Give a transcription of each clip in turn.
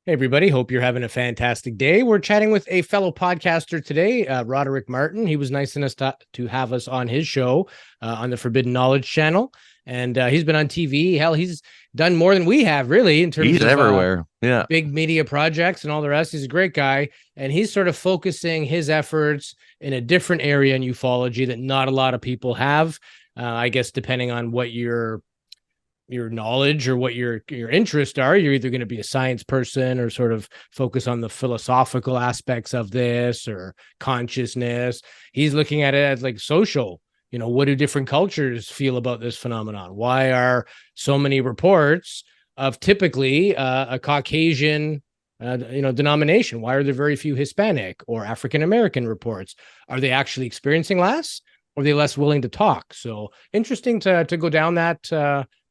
Hey, everybody. Hope you're having a fantastic day. We're chatting with a fellow podcaster today, Roderick Martin. He was nice enough to have us on his show on the Forbidden Knowledge channel. And he's been on TV. Hell, he's done more than we have, really, in terms He's of everywhere. Yeah. big media projects and all the rest. He's a great guy. And he's sort of focusing his efforts in a different area in ufology that not a lot of people have. I guess depending on what your knowledge or what your interests are, you're either going to be a science person or sort of focus on the philosophical aspects of this or consciousness. He's looking at it as like social. What do different cultures feel about this phenomenon? Why are so many reports of typically a Caucasian denomination? Why are there very few Hispanic or African American reports? Are they actually experiencing less? Or are they less willing to talk? So interesting to go down that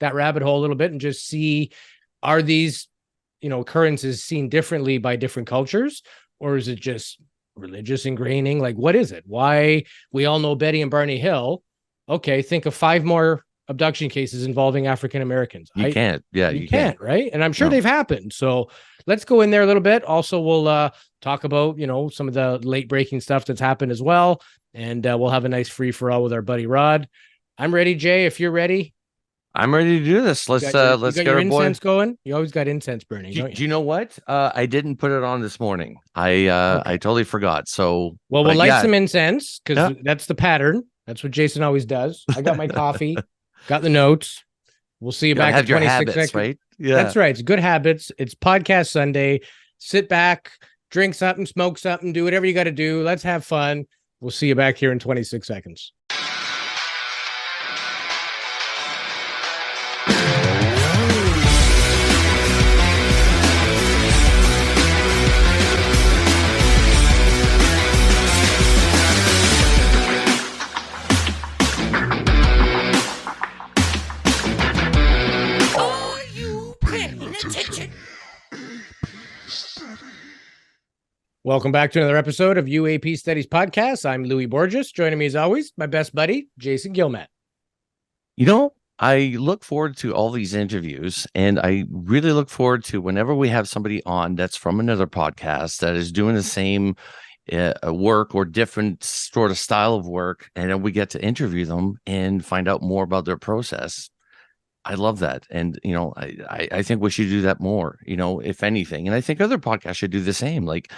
rabbit hole a little bit and just see, are these occurrences seen differently by different cultures, or is it just religious ingraining? Like, what is it? Why we all know Betty and Barney Hill? Okay, think of 5 more abduction cases involving African Americans. You can't. Yeah, you can't, right? And I'm sure they've happened. So let's go in there a little bit. Also, we'll talk about some of the late breaking stuff that's happened as well. And we'll have a nice free for all with our buddy Rod. I'm ready, Jay. If you're ready, I'm ready to do this. Let's get your our incense going. You always got incense burning. Do you know what? I didn't put it on this morning. I totally forgot. So we'll light some incense because that's the pattern. That's what Jason always does. I got my coffee, got the notes. We'll see you back at 26 seconds. Right? Yeah, that's right. It's good habits. It's podcast Sunday. Sit back, drink something, smoke something, do whatever you got to do. Let's have fun. We'll see you back here in 26 seconds. Are you paying attention? Welcome back to another episode of UAP Studies Podcast. I'm Louis Borges. Joining me as always, my best buddy, Jason Gilmet. I look forward to all these interviews, and I really look forward to whenever we have somebody on that's from another podcast that is doing the same work or different sort of style of work, and then we get to interview them and find out more about their process. I love that. And, I think we should do that more, if anything. And I think other podcasts should do the same. Like,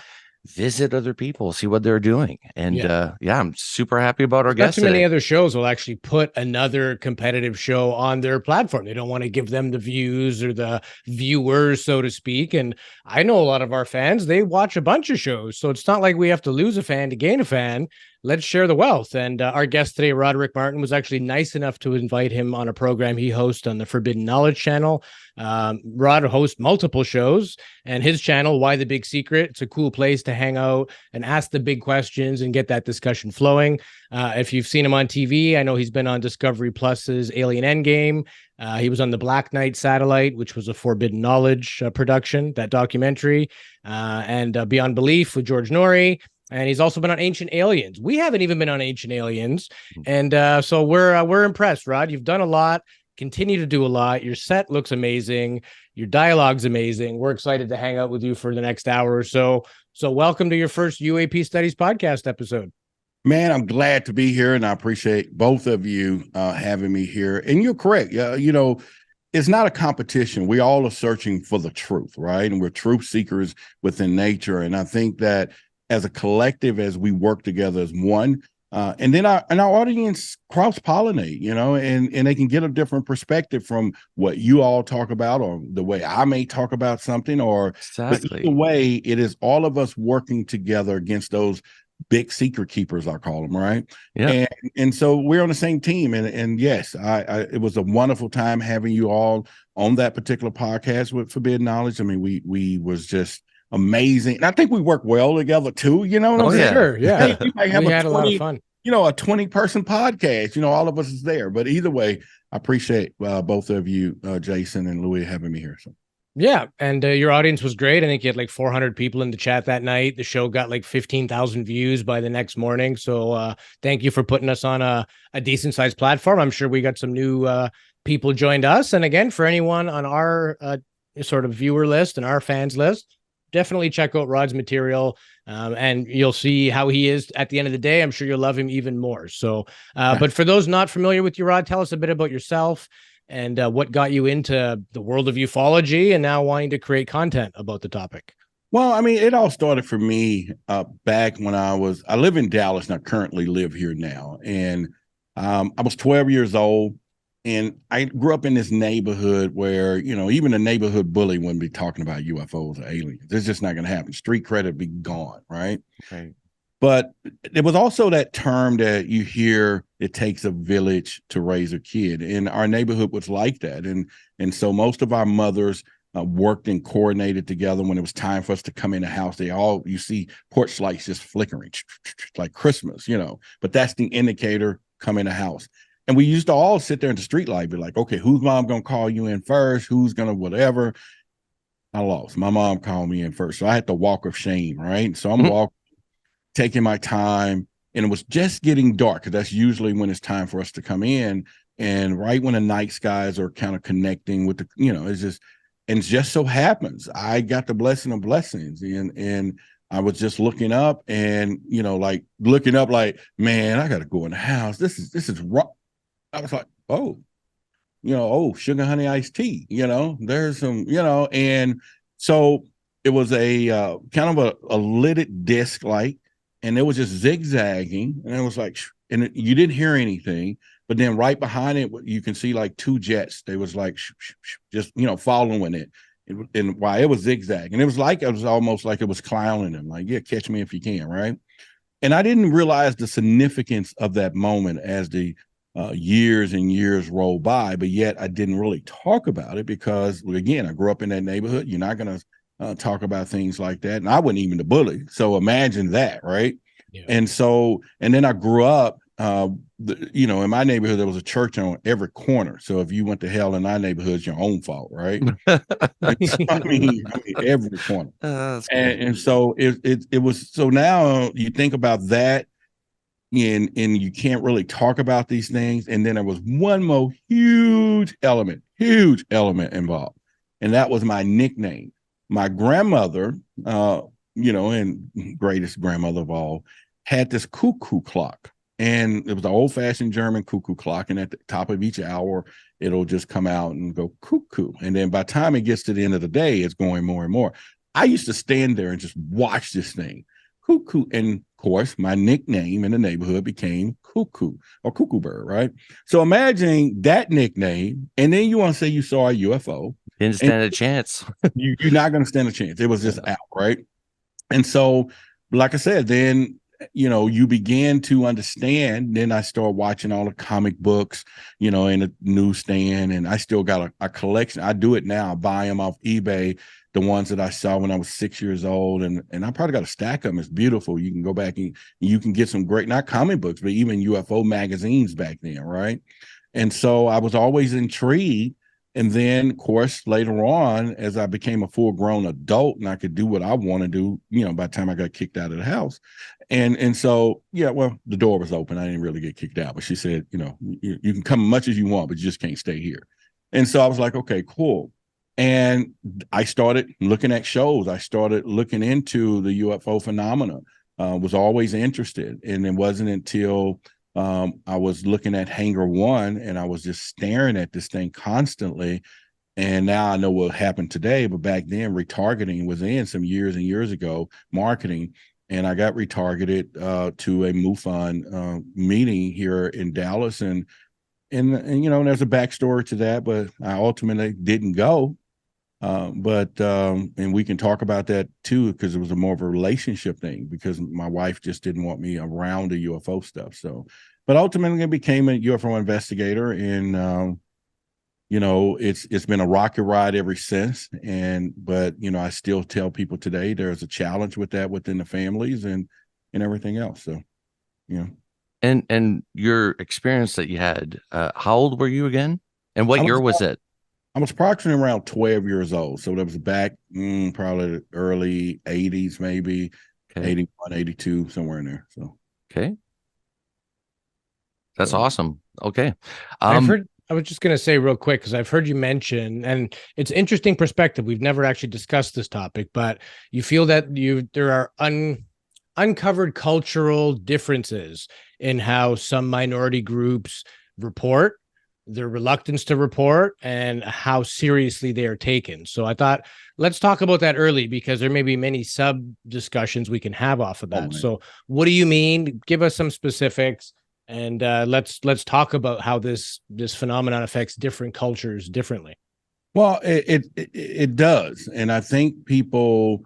visit other people, see what they're doing. And I'm super happy about our guests. Not too many other shows will actually put another competitive show on their platform. They don't want to give them the views or the viewers, so to speak. And I know a lot of our fans, they watch a bunch of shows. So it's not like we have to lose a fan to gain a fan. Let's share the wealth. And our guest today, Roderick Martin, was actually nice enough to invite him on a program he hosts on the Forbidden Knowledge channel. Rod hosts multiple shows, and his channel, Why the Big Secret, it's a cool place to hang out and ask the big questions and get that discussion flowing. If you've seen him on TV, I know he's been on Discovery Plus's Alien Endgame. He was on the Black Knight Satellite, which was a Forbidden Knowledge production, that documentary, and Beyond Belief with George Norrie. And he's also been on Ancient Aliens. We haven't even been on Ancient Aliens. And so we're impressed, Rod. You've done a lot, continue to do a lot. Your set looks amazing. Your dialogue's amazing. We're excited to hang out with you for the next hour or so. So welcome to your first UAP Studies Podcast episode. Man, I'm glad to be here, and I appreciate both of you having me here. And you're correct. It's not a competition. We all are searching for the truth, right? And we're truth seekers within nature. And I think that as a collective, as we work together as one, and then our audience cross-pollinate, and they can get a different perspective from what you all talk about or the way I may talk about something, or exactly. Either way, it is all of us working together against those big secret keepers, I call them, right? Yeah. And so we're on the same team. And yes, it was a wonderful time having you all on that particular podcast with Forbidden Knowledge. I mean, we was just amazing. And I think we work well together too. You know what I'm saying? Sure. Yeah. We might have we had a lot of fun. A 20-person podcast. All of us is there. But either way, I appreciate both of you, Jason and Louis, having me here. So. Yeah, and your audience was great. I think you had like 400 people in the chat that night. The show got like 15,000 views by the next morning. So thank you for putting us on a decent sized platform. I'm sure we got some new people joined us. And again, for anyone on our sort of viewer list and our fans list, definitely check out Rod's material, and you'll see how he is at the end of the day. I'm sure you'll love him even more. So, but for those not familiar with you, Rod, tell us a bit about yourself and what got you into the world of ufology and now wanting to create content about the topic. Well, I mean, it all started for me back when I live in Dallas and I currently live here now. And I was 12 years old and I grew up in this neighborhood where, even a neighborhood bully wouldn't be talking about UFOs or aliens. It's just not going to happen. Street credit would be gone, right? Right. But there was also that term that you hear, it takes a village to raise a kid. And our neighborhood was like that. And so most of our mothers worked and coordinated together. When it was time for us to come in the house, you see porch lights just flickering like Christmas, but that's the indicator, come in the house. And we used to all sit there in the street light, be like, okay, who's mom going to call you in first? Who's going to whatever? I lost. My mom called me in first. So I had to walk of shame, right? So I'm walking, taking my time, and it was just getting dark because that's usually when it's time for us to come in. And right when the night skies are kind of connecting with it just so happens I got the blessing of blessings, and I was just looking up and, looking up like, man, I got to go in the house. This is wrong. I was like, sugar honey iced tea, there's some, and so it was a kind of a lidded disc light, and it was just zigzagging, and it was like, and you didn't hear anything, but then right behind it, you can see like two jets. They was like, just, following it. And while it was zigzagging, it was almost like it was clowning them, like, yeah, catch me if you can, right? And I didn't realize the significance of that moment as the years and years roll by, but yet I didn't really talk about it because, again, I grew up in that neighborhood. You're not going to talk about things like that. And I wasn't even the bully. So imagine that, right? Yeah. And then I grew up, in my neighborhood, there was a church on every corner. So if you went to hell in our neighborhood, it's your own fault, right? I mean, every corner. And so it was, so now you think about that, and you can't really talk about these things. And then there was one more huge element involved. And that was my nickname. My grandmother, and greatest grandmother of all, had this cuckoo clock. And it was an old-fashioned German cuckoo clock. And at the top of each hour, it'll just come out and go cuckoo. And then by the time it gets to the end of the day, it's going more and more. I used to stand there and just watch this thing. Cuckoo. And of course, my nickname in the neighborhood became Cuckoo or Cuckoo Bird, right? So imagine that nickname, and then you want to say you saw a UFO. Didn't stand a chance. You're not going to stand a chance. It was just out, right? And so, like I said, then, you began to understand. Then I started watching all the comic books, in the newsstand, and I still got a collection. I do it now. I buy them off eBay, the ones that I saw when I was 6 years old. And I probably got a stack of them. It's beautiful. You can go back and you can get some great, not comic books, but even UFO magazines back then, right? And so I was always intrigued. And then, of course, later on, as I became a full-grown adult and I could do what I want to do, by the time I got kicked out of the house. And so, yeah, well, the door was open. I didn't really get kicked out. But she said, you can come as much as you want, but you just can't stay here. And so I was like, okay, cool. And I started looking at shows. I started looking into the UFO phenomena, was always interested. And it wasn't until I was looking at Hangar One and I was just staring at this thing constantly. And now I know what happened today, but back then retargeting was in some years and years ago, marketing. And I got retargeted to a MUFON meeting here in Dallas. And there's a backstory to that, but I ultimately didn't go. And we can talk about that too, because it was more of a relationship thing, because my wife just didn't want me around the UFO stuff. So, but ultimately I became a UFO investigator, and it's been a rocket ride ever since. But I still tell people today there's a challenge with that within the families and everything else. So, And your experience that you had, how old were you again? And what year was it? I was approximately around 12 years old. So that was back probably the early 80s, maybe 81, 82, somewhere in there. So, okay. That's awesome. Okay. I've I was just going to say real quick, because I've heard you mention, and it's interesting perspective. We've never actually discussed this topic, but you feel that there are uncovered cultural differences in how some minority groups report, their reluctance to report, and how seriously they are taken. So I thought, let's talk about that early, because there may be many sub discussions we can have off of that. So what do you mean? Give us some specifics, and let's talk about how this phenomenon affects different cultures differently. Well, it does, and I think people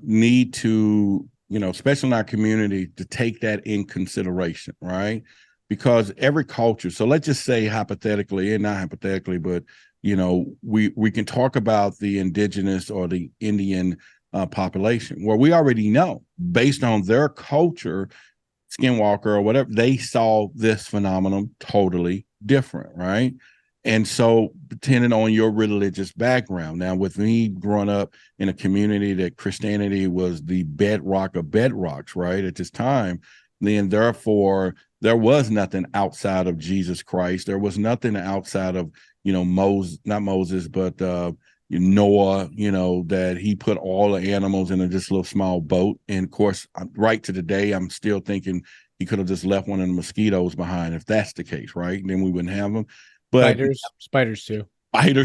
need to, especially in our community, to take that in consideration, right? Because every culture. So let's just say hypothetically, and not hypothetically, but we can talk about the indigenous or the Indian population, where we already know, based on their culture, Skinwalker or whatever, they saw this phenomenon totally different, right? And so, depending on your religious background. Now, with me growing up in a community that Christianity was the bedrock of bedrocks, right, at this time, then therefore there was nothing outside of Jesus Christ. There was nothing outside of, Moses, not Moses, but Noah, that he put all the animals in this little small boat. And of course, right to the day, I'm still thinking he could have just left one of the mosquitoes behind. If that's the case, right, then we wouldn't have them. But spiders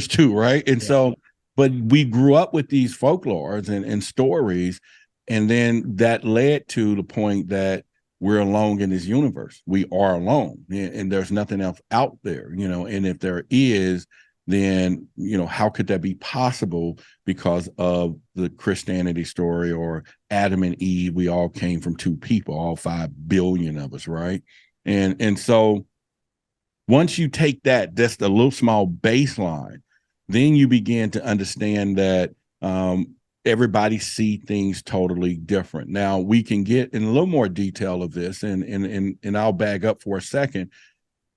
too, right? And so, but we grew up with these folklores and stories, and then that led to the point that we're alone in this universe. We are alone, and there's nothing else out there, and if there is, then, how could that be possible? Because of the Christianity story, or Adam and Eve, we all came from two people, all 5 billion of us, right? And so once you take that's a little small baseline, then you begin to understand that everybody see things totally different. Now, we can get in a little more detail of this, and I'll back up for a second.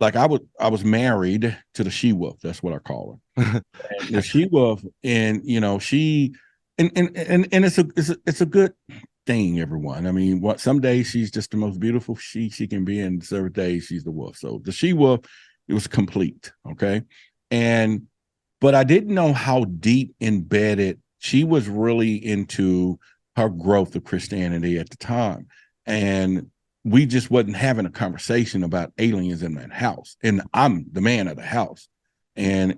Like I was married to the she-wolf. That's what I call her. The she-wolf, and she, and it's a good thing, everyone. I mean, some days she's just the most beautiful she can be, and certain days she's the wolf. So the she-wolf, it was complete, okay? But I didn't know how deep embedded she was really into her growth of Christianity at the time. And we just wasn't having a conversation about aliens in that house. And I'm the man of the house. And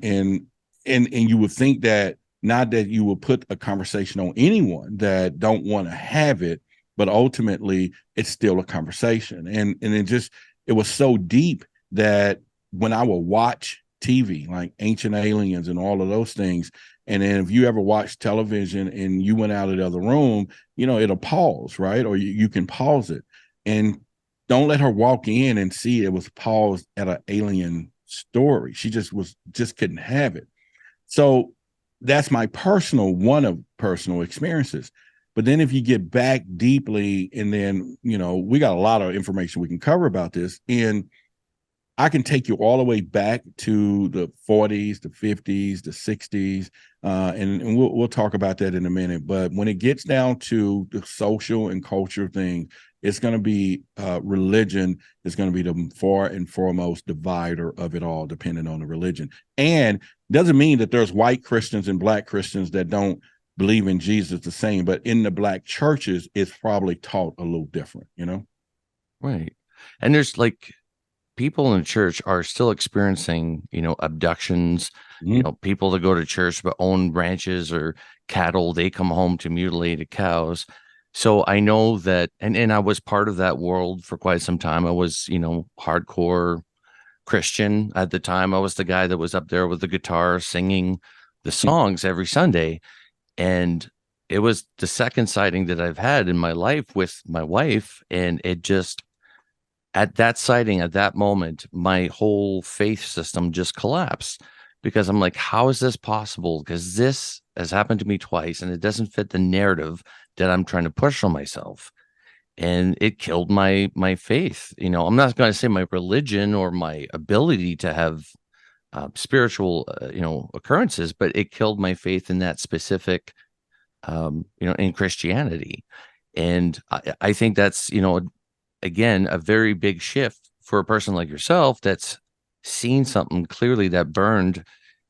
you would think that, not that you would put a conversation on anyone that don't want to have it, but ultimately it's still a conversation. And it was so deep that when I would watch TV, like Ancient Aliens and all of those things, and then if you ever watch television and you went out of the other room, it'll pause, right? Or you can pause it. And don't let her walk in and see it was paused at an alien story. She just couldn't have it. So that's my personal experiences. But then if you get back deeply, and then, we got a lot of information we can cover about this. And I can take you all the way back to the 40s, the 50s, the 60s, and we'll talk about that in a minute. But when it gets down to the social and culture thing, it's going to be religion is going to be the far and foremost divider of it all, depending on the religion. And doesn't mean that there's white Christians and black Christians that don't believe in Jesus the same, but in the black churches, it's probably taught a little different, Right. And there's people in the church are still experiencing, abductions, people that go to church but own ranches or cattle, they come home to mutilated cows. So I know that, and I was part of that world for quite some time. I was, hardcore Christian at the time. I was the guy that was up there with the guitar singing the songs every Sunday. And it was the second sighting that I've had in my life with my wife. And it just, at that sighting, at that moment, my whole faith system just collapsed, because I'm like, how is this possible? Because this has happened to me twice and it doesn't fit the narrative that I'm trying to push on myself. And it killed my faith. I'm not going to say my religion or my ability to have spiritual, occurrences, but it killed my faith in that specific, in Christianity. And I think that's, again, a very big shift for a person like yourself that's seen something clearly that burned,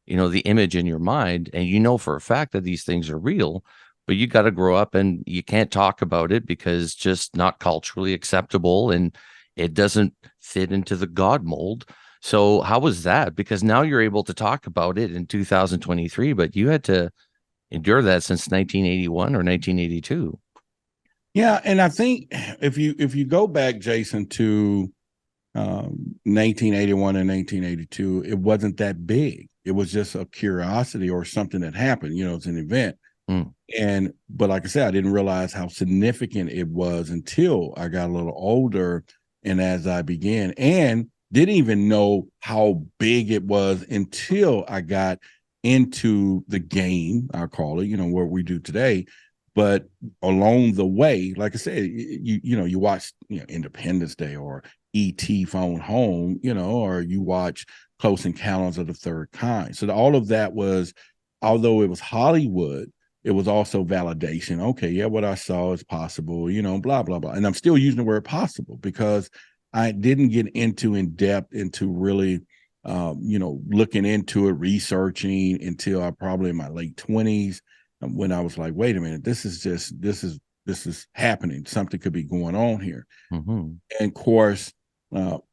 the image in your mind, and for a fact that these things are real, but you got to grow up and you can't talk about it because just not culturally acceptable, and it doesn't fit into the God mold. So how was that? Because now you're able to talk about it in 2023, but you had to endure that since 1981 or 1982. Yeah, and I think if you go back, Jason, to 1981 and 1982, it wasn't that big. It was just a curiosity or something that happened. It's an event. But like I said, I didn't realize how significant it was until I got a little older, and as I began, and didn't even know how big it was until I got into the game, I call it, what we do today. But along the way, like I said, you watch Independence Day or E.T. Phone Home, or you watch Close Encounters of the Third Kind. So all of that was, although it was Hollywood, it was also validation. Okay, yeah, what I saw is possible, blah, blah, blah. And I'm still using the word possible because I didn't get in depth into really, looking into it, researching until I probably in my late 20s, when I was like, wait a minute, this is happening. Something could be going on here. Mm-hmm. And of course,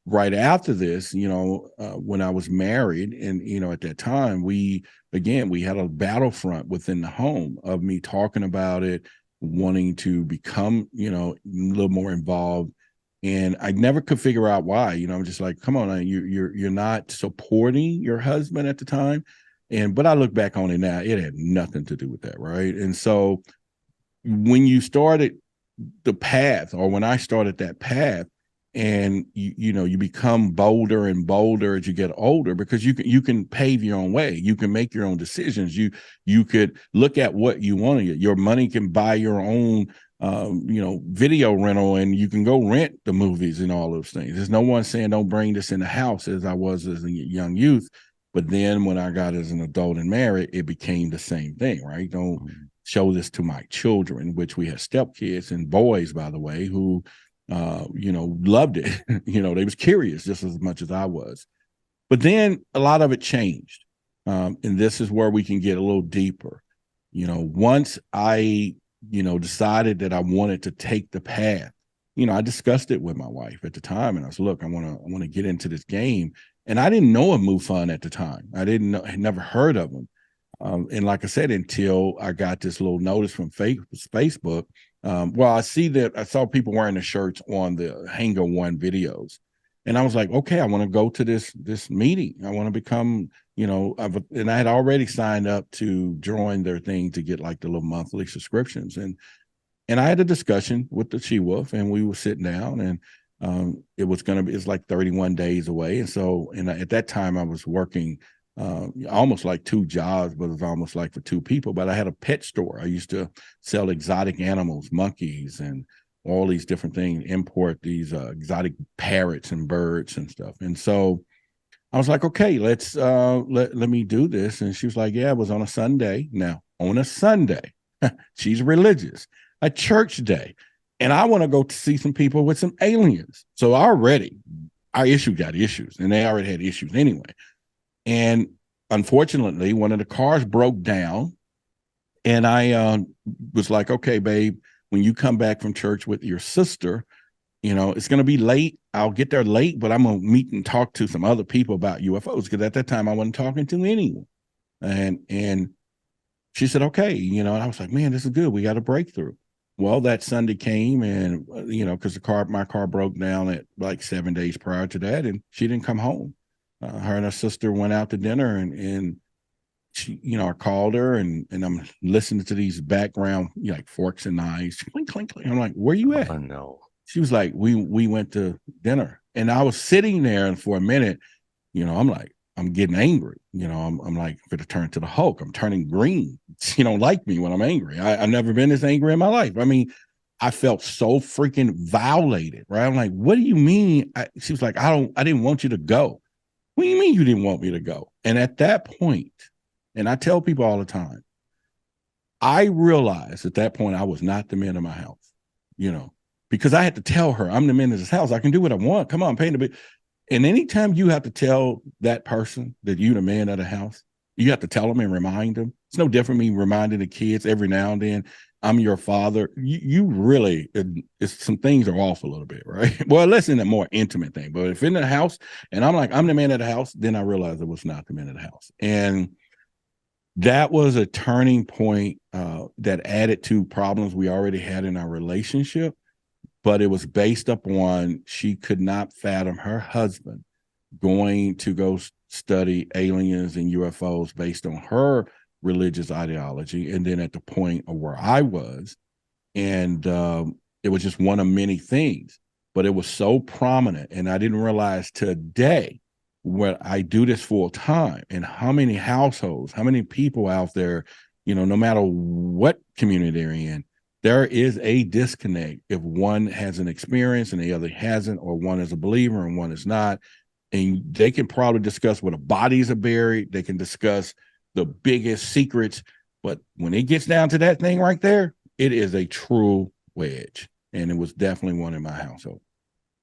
right after this, when I was married, and at that time, we had a battlefront within the home of me talking about it, wanting to become, a little more involved. And I never could figure out why. I'm just like, come on, you're not supporting your husband at the time. But I look back on it now, it had nothing to do with that, right? And so when you started the path, or when I started that path, and you become bolder and bolder as you get older, because you can pave your own way, you can make your own decisions, you could look at what you want to get. Your money can buy your own video rental, and you can go rent the movies and all those things. There's no one saying don't bring this in the house, as I was as a young youth. But then when I got as an adult and married, it became the same thing, right? Don't show this to my children, which we had stepkids and boys, by the way, who, loved it. They was curious just as much as I was. But then a lot of it changed. And this is where we can get a little deeper. Once I, decided that I wanted to take the path, I discussed it with my wife at the time, and I said, look, I want to get into this game. And I didn't know of MUFON at the time. I had never heard of them. And like I said, until I got this little notice from Facebook. I saw people wearing the shirts on the Hangar One videos. And I was like, okay, I want to go to this meeting. I want to become, and I had already signed up to join their thing to get like the little monthly subscriptions. And I had a discussion with the She-Wolf, and we were sitting down, and it's like 31 days away. And so, at that time I was working almost like two jobs, but it was almost like for two people. But I had a pet store. I used to sell exotic animals, monkeys, and all these different things, import these exotic parrots and birds and stuff. And so I was like, okay, let's let me do this. And she was like, yeah, it was on a Sunday. Now, on a Sunday, she's religious, a church day. And I want to go to see some people with some aliens. So our issue got issues, and they already had issues anyway. And unfortunately, one of the cars broke down, and I was like, okay, babe, when you come back from church with your sister, it's going to be late. I'll get there late, but I'm going to meet and talk to some other people about UFOs, because at that time I wasn't talking to anyone. And she said, okay, and I was like, man, this is good. We got a breakthrough. Well, that Sunday came, and, because my car broke down at like 7 days prior to that, and she didn't come home. Her and her sister went out to dinner, and she, I called her, and I'm listening to these background, like forks and knives, clink, clink, clink. I'm like, where you at? Oh, no. She was like, we went to dinner. And I was sitting there, and for a minute, I'm like, I'm getting angry. I'm like, going to turn to the Hulk. I'm turning green. She don't like me when I'm angry. I've never been this angry in my life. I mean, I felt so freaking violated, right? I'm like, what do you mean? She was like, I didn't want you to go. What do you mean you didn't want me to go? And at that point, and I tell people all the time, I realized at that point I was not the man of my house, because I had to tell her I'm the man of this house. I can do what I want. Come on, pay the bill. And anytime you have to tell that person that you're the man of the house, you have to tell them and remind them. It's no different me reminding the kids every now and then, I'm your father. You really, some things are off a little bit, right? Well, unless in a more intimate thing. But if in the house and I'm like, I'm the man of the house, then I realized it was not the man of the house. And that was a turning point that added to problems we already had in our relationship. But it was based upon she could not fathom her husband going to go study aliens and UFOs based on her religious ideology. And then at the point of where I was, and it was just one of many things, but it was so prominent. And I didn't realize today when I do this full time and how many households, how many people out there, no matter what community they're in, there is a disconnect if one has an experience and the other hasn't, or one is a believer and one is not. And they can probably discuss where the bodies are buried. They can discuss the biggest secrets. But when it gets down to that thing right there, it is a true wedge. And it was definitely one in my household.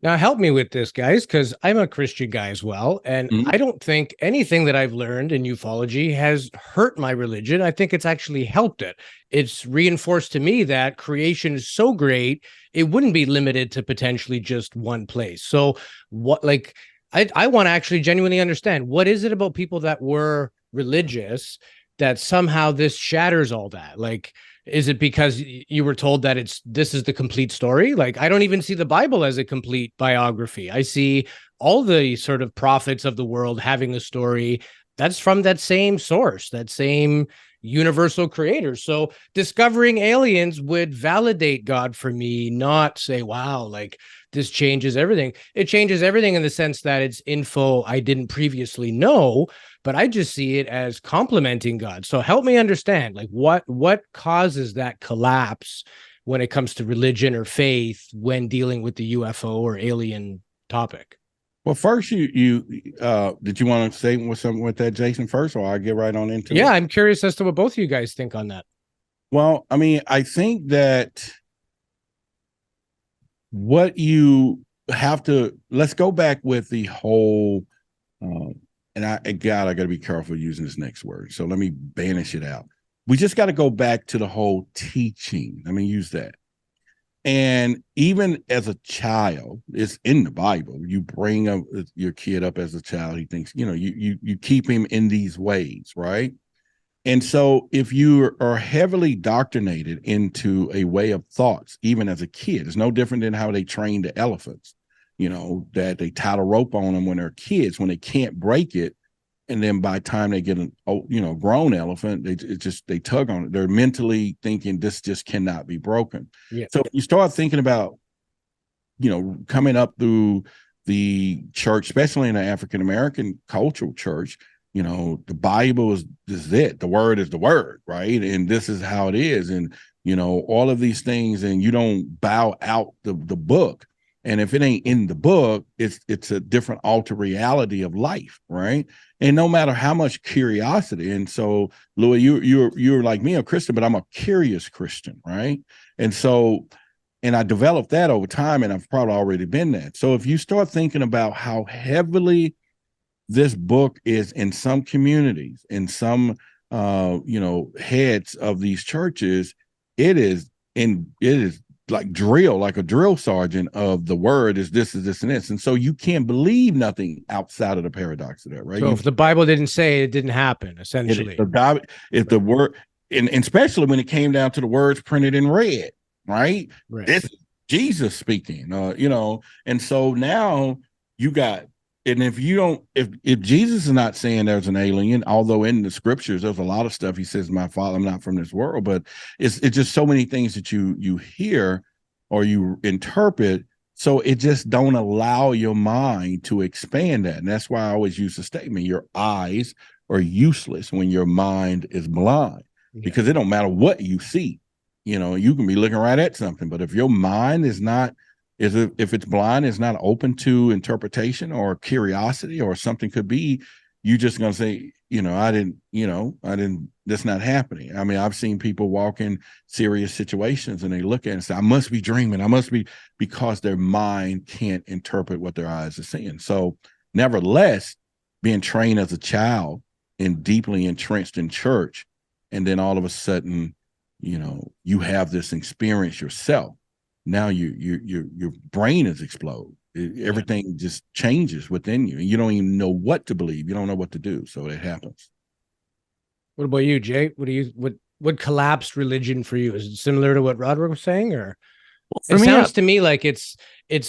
Now, help me with this, guys, because I'm a Christian guy as well. And I don't think anything that I've learned in ufology has hurt my religion. I think it's actually helped it. It's reinforced to me that creation is so great, it wouldn't be limited to potentially just one place. So what, like, I want to actually genuinely understand, what is it about people that were religious that somehow this shatters all that? Like, is it because you were told that this is the complete story? Like, I don't even see the Bible as a complete biography. I see all the sort of prophets of the world having a story that's from that same source, that same universal creator. So discovering aliens would validate God for me, not say, wow, like this changes everything. It changes everything in the sense that it's info I didn't previously know, but I just see it as complementing God. So help me understand, like, what causes that collapse when it comes to religion or faith when dealing with the UFO or alien topic? Well, first, you did you want to say something with that, Jason, first, or I'll get right on into it? Yeah, I'm curious as to what both of you guys think on that. Well, I mean, I think that what you have to, let's go back with the whole, and I got to be careful using this next word. So let me banish it out. We just got to go back to the whole teaching. I mean, use that. And even as a child, it's in the Bible. You bring up your kid up as a child. He thinks, you keep him in these ways, right? And so if you are heavily indoctrinated into a way of thoughts, even as a kid, it's no different than how they train the elephants, that they tie a rope on them when they're kids, when they can't break it. And then by the time they get a grown elephant, they tug on it. They're mentally thinking this just cannot be broken. Yeah. So you start thinking about, coming up through the church, especially in the African-American cultural church, the Bible is it. The word is the word, right? And this is how it is. And, all of these things, and you don't bow out the book. And if it ain't in the book, it's a different altered reality of life, right? And no matter how much curiosity, and so Louis, you're like me, a Christian, but I'm a curious Christian, right? And so, and I developed that over time, and I've probably already been that. So if you start thinking about how heavily this book is in some communities, in some heads of these churches, it is like a drill sergeant of the word is this, and this. And so you can't believe nothing outside of the paradox of that, right? So if the Bible didn't say it, didn't happen, essentially. If the word, and especially when it came down to the words printed in red, right? This is Jesus speaking, and so now you got, and if Jesus is not saying there's an alien, although in the scriptures there's a lot of stuff he says, my Father, I'm not from this world, but it's just so many things that you hear or you interpret, so it just don't allow your mind to expand that. And that's why I always use the statement, your eyes are useless when your mind is blind, because it don't matter what you see. You can be looking right at something, but if your mind is not, if it's blind, is not open to interpretation or curiosity or something could be, you're just going to say, I didn't, that's not happening. I mean, I've seen people walk in serious situations and they look at it and say, I must be dreaming. Because their mind can't interpret what their eyes are seeing. So Nevertheless, being trained as a child and deeply entrenched in church, and then all of a sudden, you have this experience yourself. Now your brain is explode. Everything just changes within you, and you don't even know what to believe. You don't know what to do. So it happens. What about you, Jay? What collapsed religion for you? Is it similar to what Roderick was saying, or it sounds to me like it's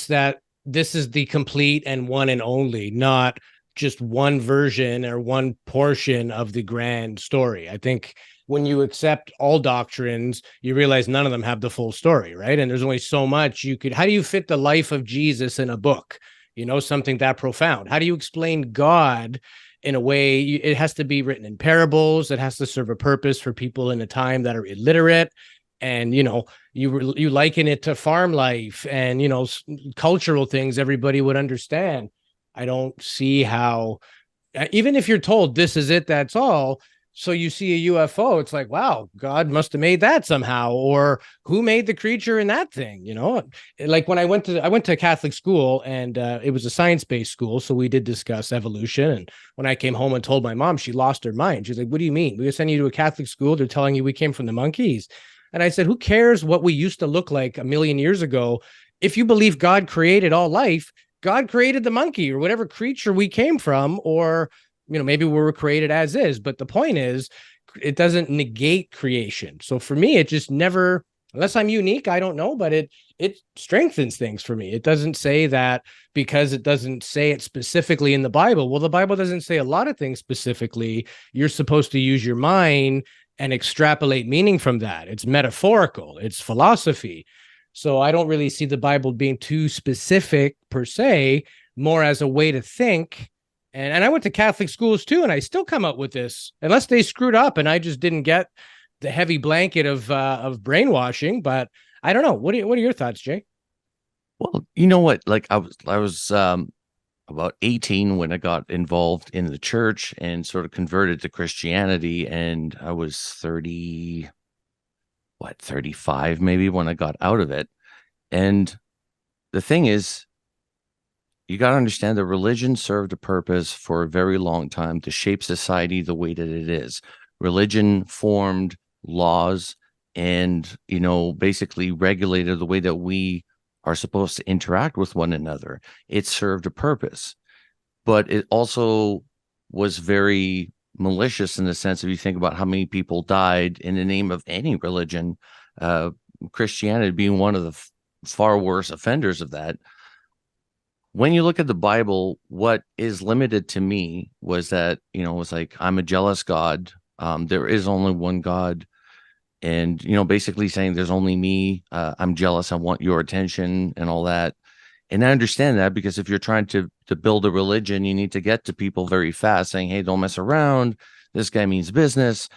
that this is the complete and one and only, not just one version or one portion of the grand story. I think when you accept all doctrines, you realize none of them have the full story, right? And there's only so much how do you fit the life of Jesus in a book? Something that profound. How do you explain God in a way? It has to be written in parables. It has to serve a purpose for people in a time that are illiterate. And, you liken it to farm life and, cultural things everybody would understand. I don't see how, even if you're told this is it, that's all. So you see a UFO, it's like, wow, God must have made that somehow, or who made the creature in that thing? Like when I went to Catholic school, and it was a science-based school. So we did discuss evolution. And when I came home and told my mom, she lost her mind. She's like, what do you mean? We send you to a Catholic school. They're telling you we came from the monkeys. And I said, who cares what we used to look like a million years ago? If you believe God created all life, God created the monkey or whatever creature we came from, or maybe we were created as is. But the point is, it doesn't negate creation. So for me, it just never, unless I'm unique, I don't know, but it strengthens things for me. It doesn't say that because it doesn't say it specifically in the Bible. Well, the Bible doesn't say a lot of things specifically. You're supposed to use your mind and extrapolate meaning from that. It's metaphorical. It's philosophy. So I don't really see the Bible being too specific per se, more as a way to think. And I went to Catholic schools too, and I still come up with this, unless they screwed up and I just didn't get the heavy blanket of brainwashing. But I don't know. What are your thoughts, Jay? Well, you know what? Like I was about 18 when I got involved in the church and sort of converted to Christianity, and I was 35 maybe when I got out of it. And the thing is, you got to understand that religion served a purpose for a very long time to shape society the way that it is. Religion formed laws and, basically regulated the way that we are supposed to interact with one another. It served a purpose, but it also was very malicious in the sense of, you think about how many people died in the name of any religion, Christianity being one of the far worse offenders of that. When you look at the Bible, what is limited to me was that, it was like, I'm a jealous God. There is only one God. And, basically saying there's only me. I'm jealous. I want your attention and all that. And I understand that, because if you're trying to build a religion, you need to get to people very fast saying, hey, don't mess around. This guy means business.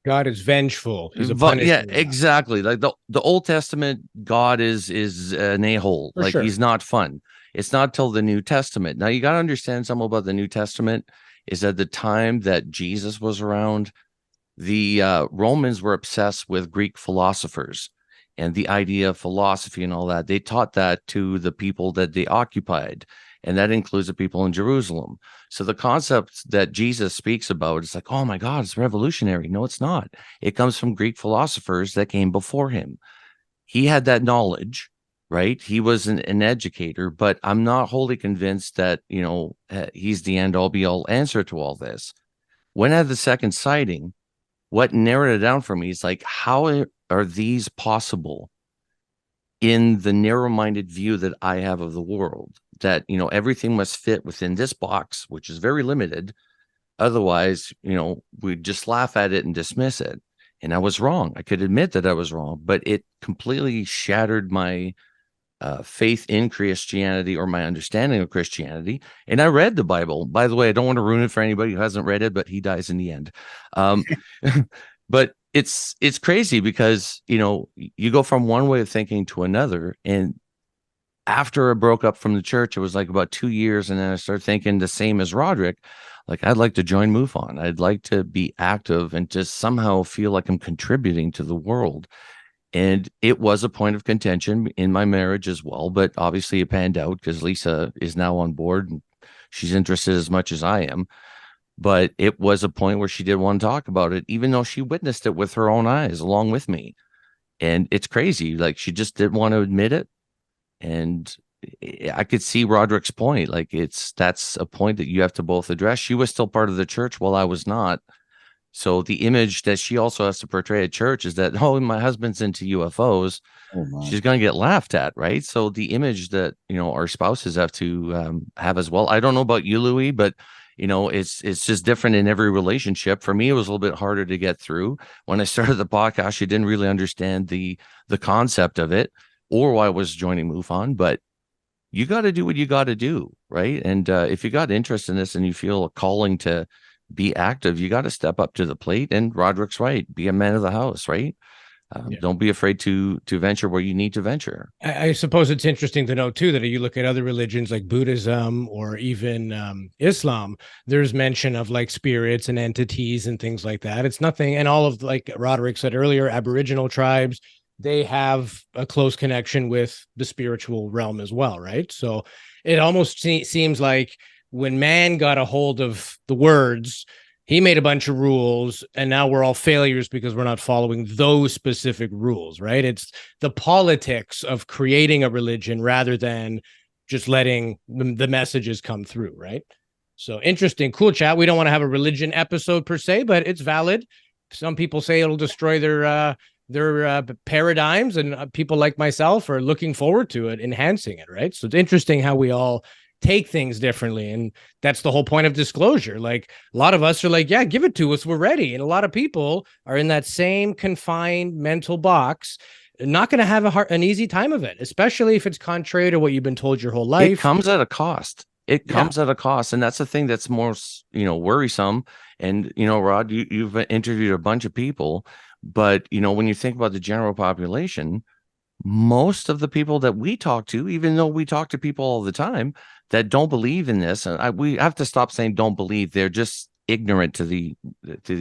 God is vengeful. He's a punishment. Yeah, exactly. Like the Old Testament, God is an a-hole. For like sure. He's not fun. It's not till the New Testament. Now you got to understand something about the New Testament is at the time that Jesus was around, the Romans were obsessed with Greek philosophers and the idea of philosophy and all that. They taught that to the people that they occupied, and that includes the people in Jerusalem. So the concept that Jesus speaks about is like, oh my God, it's revolutionary. No, it's not. It comes from Greek philosophers that came before him. He had that knowledge, right? He was an educator, but I'm not wholly convinced that, he's the end all be all answer to all this. When I had the second sighting, what narrowed it down for me is like, how are these possible in the narrow-minded view that I have of the world? That, everything must fit within this box, which is very limited. Otherwise, we'd just laugh at it and dismiss it. And I was wrong. I could admit that I was wrong, but it completely shattered my faith in Christianity, or my understanding of Christianity. And I read the Bible. By the way, I don't want to ruin it for anybody who hasn't read it, but he dies in the end. But it's crazy because, you go from one way of thinking to another. And after I broke up from the church, it was like about 2 years. And then I started thinking the same as Roderick, like, I'd like to join MUFON. I'd like to be active and just somehow feel like I'm contributing to the world. And it was a point of contention in my marriage as well. But obviously it panned out because Lisa is now on board and she's interested as much as I am. But it was a point where she did want to talk about it, even though she witnessed it with her own eyes along with me. And it's crazy. Like, she just didn't want to admit it. And I could see Roderick's point. Like, that's a point that you have to both address. She was still part of the church while I was not. So the image that she also has to portray at church is that, oh, my husband's into UFOs. She's going to get laughed at, right? So the image that, our spouses have to have as well. I don't know about you, Louis, but it's just different in every relationship. For me, it was a little bit harder to get through. When I started the podcast, she didn't really understand the concept of it or why I was joining MUFON, but you got to do what you got to do, right? And if you got interest in this and you feel a calling to be active, you got to step up to the plate. And Roderick's right. Be a man of the house, right? Don't be afraid to venture where you need to venture. I suppose it's interesting to know, too, that if you look at other religions like Buddhism or even Islam, there's mention of like spirits and entities and things like that. It's nothing. And all of, like Roderick said earlier, Aboriginal tribes, they have a close connection with the spiritual realm as well, right? So it almost seems like when man got a hold of the words, he made a bunch of rules, and now we're all failures because we're not following those specific rules, right? It's the politics of creating a religion rather than just letting the messages come through, right? So interesting, cool chat. We don't want to have a religion episode per se, but it's valid. Some people say it'll destroy their paradigms, and people like myself are looking forward to it, enhancing it, right? So it's interesting how we all take things differently, and that's the whole point of disclosure. Like, a lot of us are like, yeah, give it to us, we're ready, and a lot of people are in that same confined mental box, not going to have an easy time of it, especially if it's contrary to what you've been told your whole life. It comes at a cost. It comes at a cost, and that's the thing that's more worrisome. And Rod, you've interviewed a bunch of people, but when you think about the general population, most of the people that we talk to, even though we talk to people all the time that don't believe in this, and we have to stop saying don't believe, they're just ignorant to the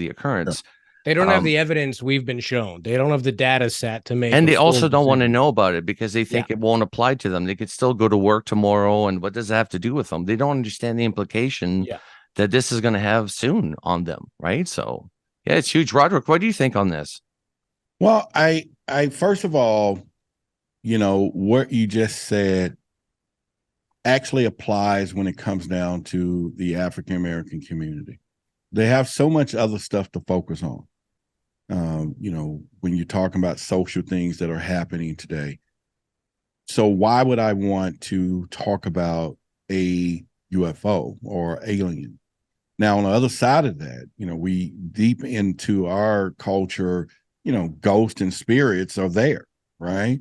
occurrence. They don't have the evidence we've been shown. They don't have the data set to make. And they also don't want to know about it because they think it won't apply to them. They could still go to work tomorrow, and what does that have to do with them? They don't understand the implication that this is going to have soon on them, right? So yeah, it's huge. Roderick, what do you think on this? Well, I first of all, what you just said actually applies when it comes down to the African American community. They have so much other stuff to focus on. When you're talking about social things that are happening today. So why would I want to talk about a UFO or alien? Now, on the other side of that, we deep into our culture, ghosts and spirits are there, right?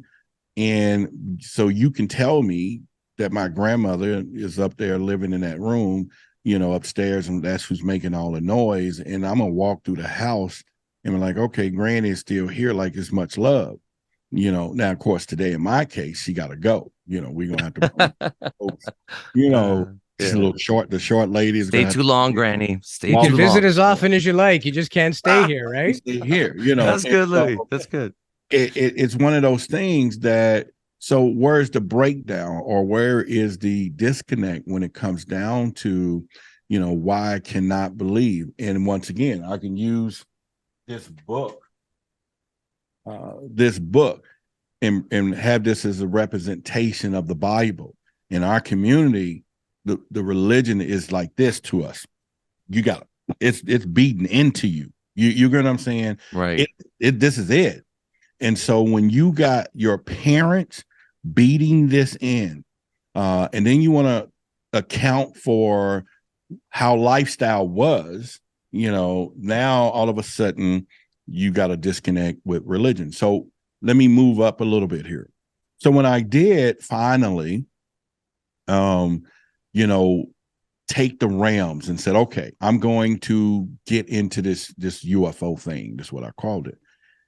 And so you can tell me that my grandmother is up there living in that room, upstairs, and that's who's making all the noise. And I'm going to walk through the house and be like, okay, Granny is still here, like it's much love. Now, of course, today, in my case, she got to go. We're going to have to, she's a little short. The short lady is stay too long, Granny. You can visit as often as you like. You just can't stay here, right? Stay here, That's good, Louis. That's good. It's one of those things that, so where's the breakdown, or where is the disconnect when it comes down to, why I cannot believe? And once again, I can use this book and have this as a representation of the Bible. In our community, the religion is like this to us. You got it's beaten into you. You get what I'm saying? Right. This is it. And so when you got your parents beating this in, and then you want to account for how lifestyle was, now all of a sudden you got to disconnect with religion. So let me move up a little bit here. So when I did finally, take the realms and said, okay, I'm going to get into this UFO thing. That's what I called it.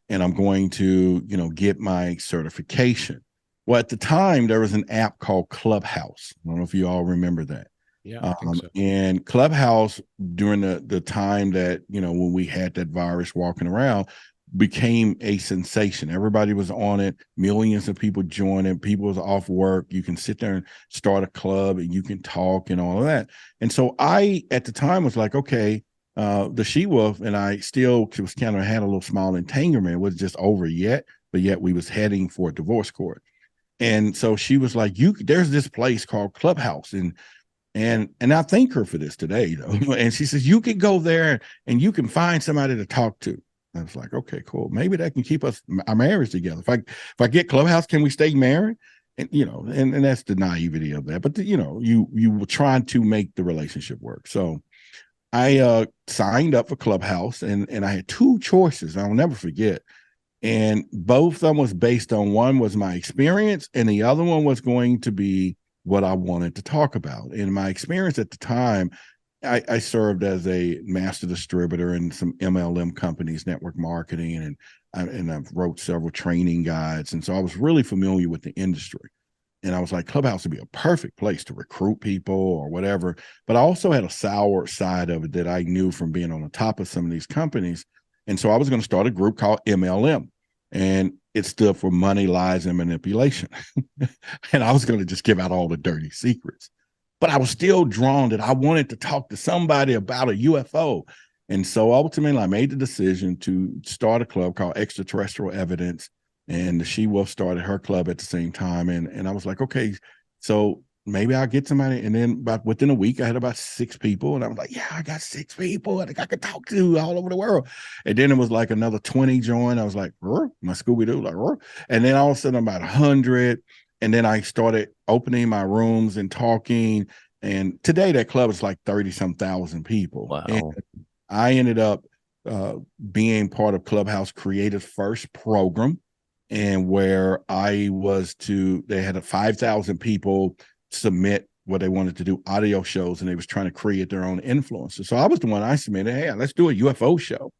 And I'm going to, get my certification. Well, at the time, there was an app called Clubhouse. I don't know if you all remember that. Yeah, I think so. And Clubhouse, during the time that, when we had that virus walking around, became a sensation. Everybody was on it. Millions of people joining. People was off work. You can sit there and start a club and you can talk and all of that. And so I, at the time, was like, okay, the she-wolf and I still was kind of had a little small entanglement. It was just over yet, but yet we was heading for a divorce court. And so she was like, there's this place called Clubhouse. And I thank her for this today, though. And she says, you can go there and you can find somebody to talk to. I was like, okay, cool. Maybe that can keep our marriage together. If I get Clubhouse, can we stay married? And, and that's the naivety of that. But, you were trying to make the relationship work. So I signed up for Clubhouse and I had two choices. I'll never forget. And both of them was based on, one was my experience and the other one was going to be what I wanted to talk about. And my experience at the time, I served as a master distributor in some MLM companies, network marketing, and I've wrote several training guides. And so I was really familiar with the industry. And I was like, Clubhouse would be a perfect place to recruit people or whatever. But I also had a sour side of it that I knew from being on the top of some of these companies. And so I was going to start a group called MLM. And it stood for money, lies, and manipulation. And I was going to just give out all the dirty secrets. But I was still drawn that I wanted to talk to somebody about a UFO. And so ultimately, I made the decision to start a club called Extraterrestrial Evidence. And the She-Wolf started her club at the same time. And I was like, okay, so maybe I'll get somebody. And then within a week, I had about 6 people. And I was like, yeah, I got 6 people I think I could talk to all over the world. And then it was like another 20 joined. I was like, my Scooby-Doo, like, and then all of a sudden about 100. And then I started opening my rooms and talking. And today that club is like 30-some thousand people. Wow. And I ended up being part of Clubhouse Creative First program. And where they had 5,000 people submit what they wanted to do, audio shows, and they was trying to create their own influencers. So I was the one I submitted, hey, let's do a UFO show.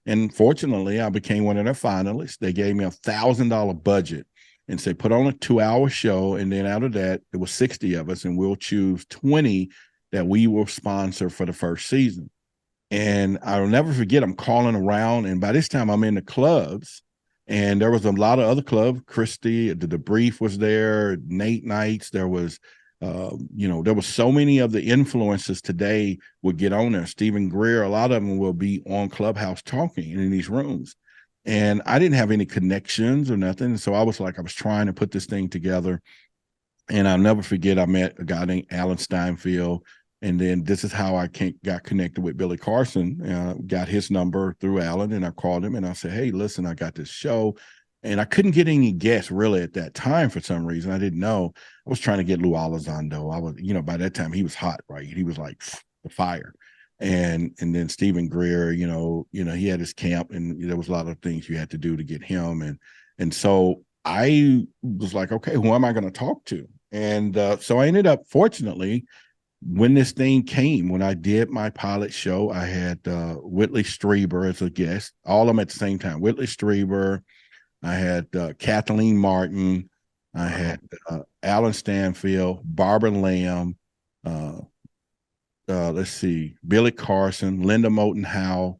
And fortunately, I became one of their finalists. They gave me $1,000 budget and said, put on a 2-hour show. And then out of that, there was 60 of us, and we'll choose 20 that we will sponsor for the first season. And I'll never forget, I'm calling around, and by this time I'm in the clubs. And there was a lot of other clubs. Christie, the Debrief was there, Nate Nights. There was, there was so many of the influencers today would get on there. Stephen Greer, a lot of them will be on Clubhouse talking in these rooms. And I didn't have any connections or nothing. So I was trying to put this thing together. And I'll never forget, I met a guy named Alan Steinfeld. And then this is how I got connected with Billy Carson. Got his number through Alan, and I called him and I said, hey, listen, I got this show. And I couldn't get any guests really at that time for some reason. I didn't know. I was trying to get Lou Elizondo. I was, by that time he was hot, right? He was like the fire. And then Stephen Greer, he had his camp, and there was a lot of things you had to do to get him. And so I was like, okay, who am I going to talk to? And so I ended up, fortunately, when this thing came, when I did my pilot show, I had Whitley Strieber as a guest, all of them at the same time. Whitley Strieber, I had Kathleen Martin, I had Alan Stanfield, Barbara Lamb, let's see, Billy Carson, Linda Moulton Howe,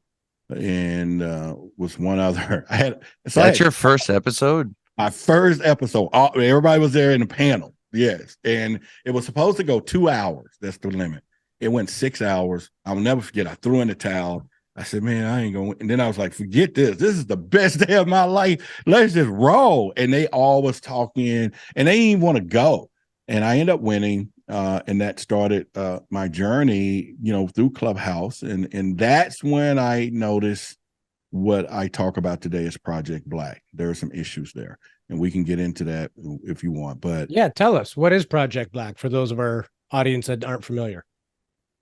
and was one other. That's your first episode? My first episode. Everybody was there in the panel. Yes. And it was supposed to go 2 hours. That's the limit. It went 6 hours. I'll never forget. I threw in the towel. I said, man, I ain't going. And then I was like, forget this. This is the best day of my life. Let's just roll. And they all was talking, and they didn't even want to go. And I ended up winning. And that started my journey, through Clubhouse. And that's when I noticed what I talk about today is Project Black. There are some issues there, and we can get into that if you want. But yeah, tell us, what is Project Black for those of our audience that aren't familiar?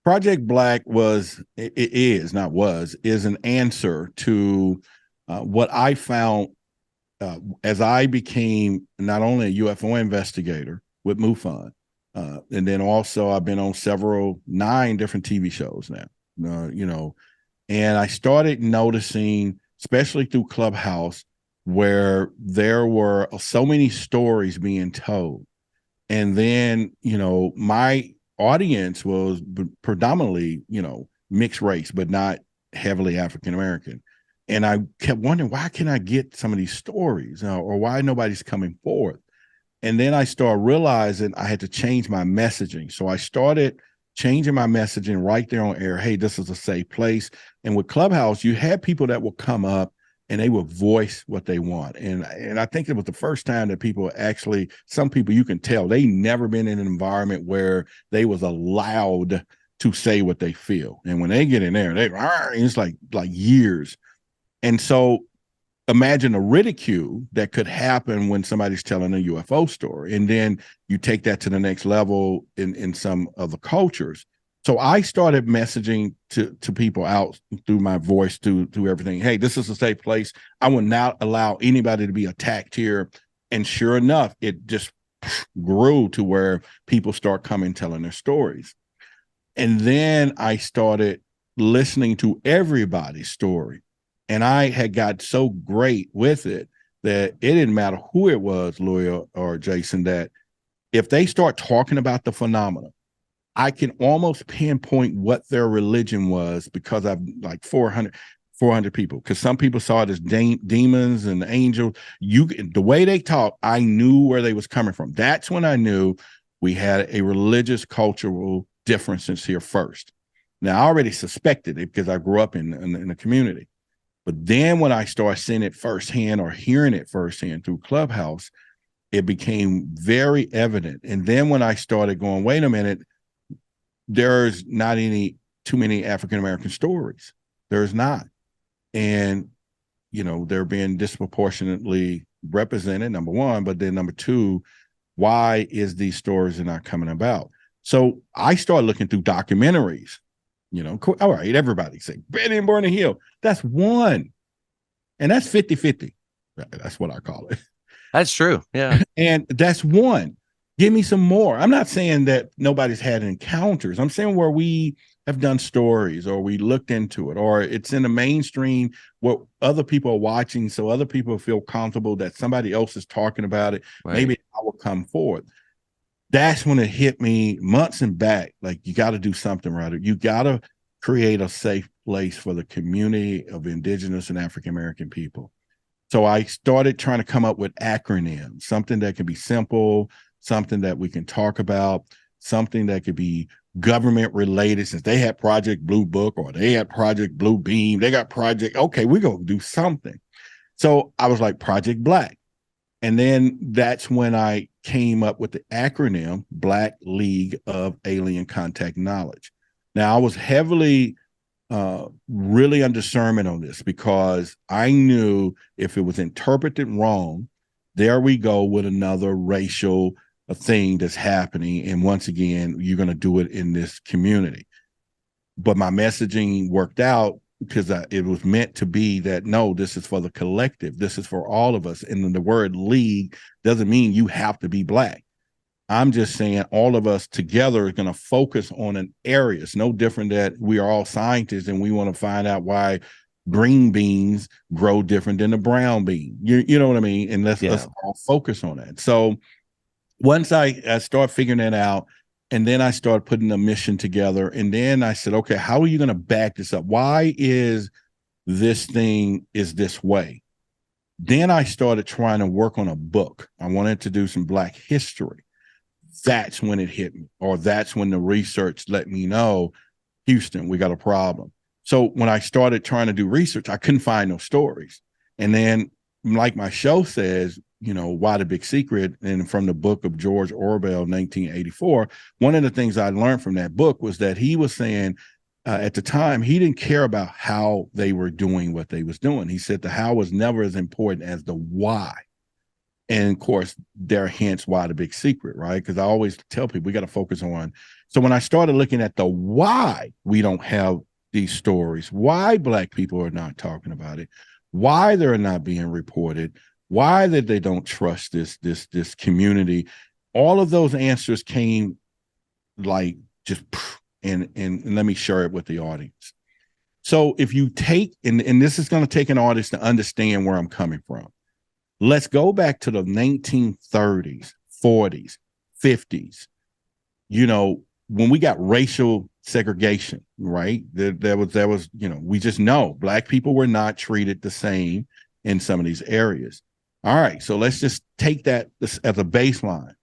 Project Black is an answer to what I found as I became not only a UFO investigator with MUFON, and then also I've been on 9 different TV shows now, and I started noticing, especially through Clubhouse, where there were so many stories being told. And then, my audience was predominantly, mixed race, but not heavily African-American. And I kept wondering, why can I get some of these stories, or why nobody's coming forward? And then I started realizing I had to change my messaging. So I started changing my messaging right there on air. Hey, this is a safe place. And with Clubhouse, you had people that will come up and they will voice what they want. And I think it was the first time that people actually, some people you can tell they never been in an environment where they was allowed to say what they feel. And when they get in there, it's like years. And so imagine the ridicule that could happen when somebody's telling a UFO story. And then you take that to the next level in some of the cultures. So I started messaging to people out through my voice, through everything. Hey, this is a safe place. I will not allow anybody to be attacked here. And sure enough, it just grew to where people start coming, telling their stories. And then I started listening to everybody's story. And I had got so great with it that it didn't matter who it was, Louis or Jason, that if they start talking about the phenomena, I can almost pinpoint what their religion was, because I've like 400 people, because some people saw it as demons and angels. The way they talk, I knew where they was coming from. That's when I knew we had a religious cultural differences here first. Now, I already suspected it because I grew up in the community. But then when I started seeing it firsthand or hearing it firsthand through Clubhouse, it became very evident. And then when I started going, wait a minute, there's not too many African-American stories. There's not. And, they're being disproportionately represented, number one, but then number two, why is these stories not coming about? So I started looking through documentaries. All right, everybody say Betty and Barney Hill. That's one. And that's 50-50. That's what I call it. That's true. Yeah. And that's one. Give me some more. I'm not saying that nobody's had encounters. I'm saying where we have done stories, or we looked into it, or it's in the mainstream where other people are watching, so other people feel comfortable that somebody else is talking about it. Right. Maybe I will come forward. That's when it hit me months and back. Like, you got to do something, Roderick. You got to create a safe place for the community of Indigenous and African-American people. So I started trying to come up with acronyms, something that can be simple, something that we can talk about, something that could be government related, since they had Project Blue Book or they had Project Blue Beam. They got Project, okay, we're going to do something. So I was like, Project Black. And then that's when I came up with the acronym Black League of Alien Contact Knowledge. Now, I was heavily really on discernment on this, because I knew if it was interpreted wrong, there we go with another racial thing that's happening. And once again, you're going to do it in this community. But my messaging worked out, because it was meant to be that, no, this is for the collective. This is for all of us. And the word league doesn't mean you have to be Black. I'm just saying all of us together are going to focus on an area. It's no different that we are all scientists and we want to find out why green beans grow different than the brown bean. You know what I mean? And let's all focus on that. So once I start figuring that out, and then I started putting a mission together, and then I said, okay, how are you going to back this up? Why is this thing is this way? Then I started trying to work on a book. I wanted to do some Black history. That's when it hit me, or that's when the research let me know, Houston, we got a problem. So when I started trying to do research, I couldn't find no stories. And then, like my show says, Why the Big Secret, and from the book of George Orwell, 1984, one of the things I learned from that book was that he was saying at the time, he didn't care about how they were doing what they was doing. He said the how was never as important as the why. And of course, hence why the big secret, right? Because I always tell people we got to focus on. So when I started looking at the why we don't have these stories, why Black people are not talking about it, why they're not being reported, why that they don't trust this community, all of those answers came like just, and let me share it with the audience. So if you take, and this is going to take an audience to understand where I'm coming from. Let's go back to the 1930s, 40s, 50s. When we got racial segregation, right? There was, we just know Black people were not treated the same in some of these areas. All right, so let's just take that as a baseline.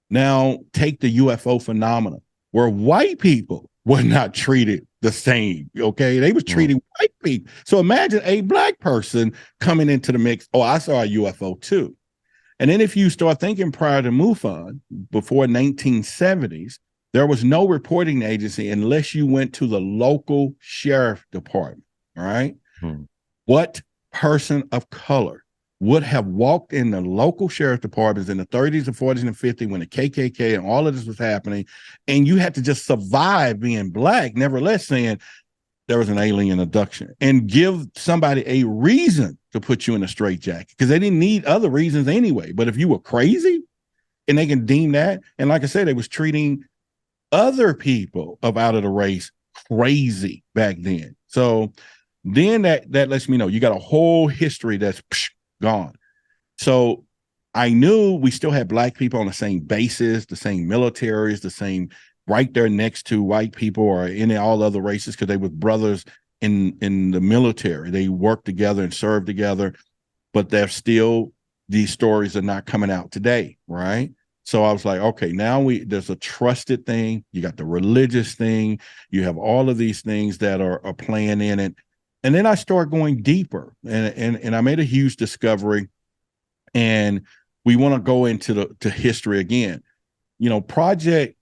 Now take the UFO phenomena, where white people were not treated the same. Okay, they was treating white people. So imagine a Black person coming into the mix. Oh, I saw a UFO too. And then if you start thinking prior to MUFON, before 1970s, there was no reporting agency unless you went to the local sheriff department. All right. What person of color would have walked in the local sheriff departments in the 30s and 40s and 50s when the KKK and all of this was happening, and you had to just survive being Black, nevertheless saying there was an alien abduction, and give somebody a reason to put you in a straitjacket, because they didn't need other reasons anyway. But if you were crazy and they can deem that, and like I said, they was treating other people of out of the race crazy back then. So then that lets me know you got a whole history that's gone. So I knew we still had Black people on the same bases, the same militaries, the same right there next to white people or any all other races, because they were brothers in the military. They worked together and served together, but they're still, these stories are not coming out today, right? So I was like, okay, now there's a trusted thing. You got the religious thing. You have all of these things that are playing in it. And then I started going deeper, and I made a huge discovery, and we want to go into history again. Project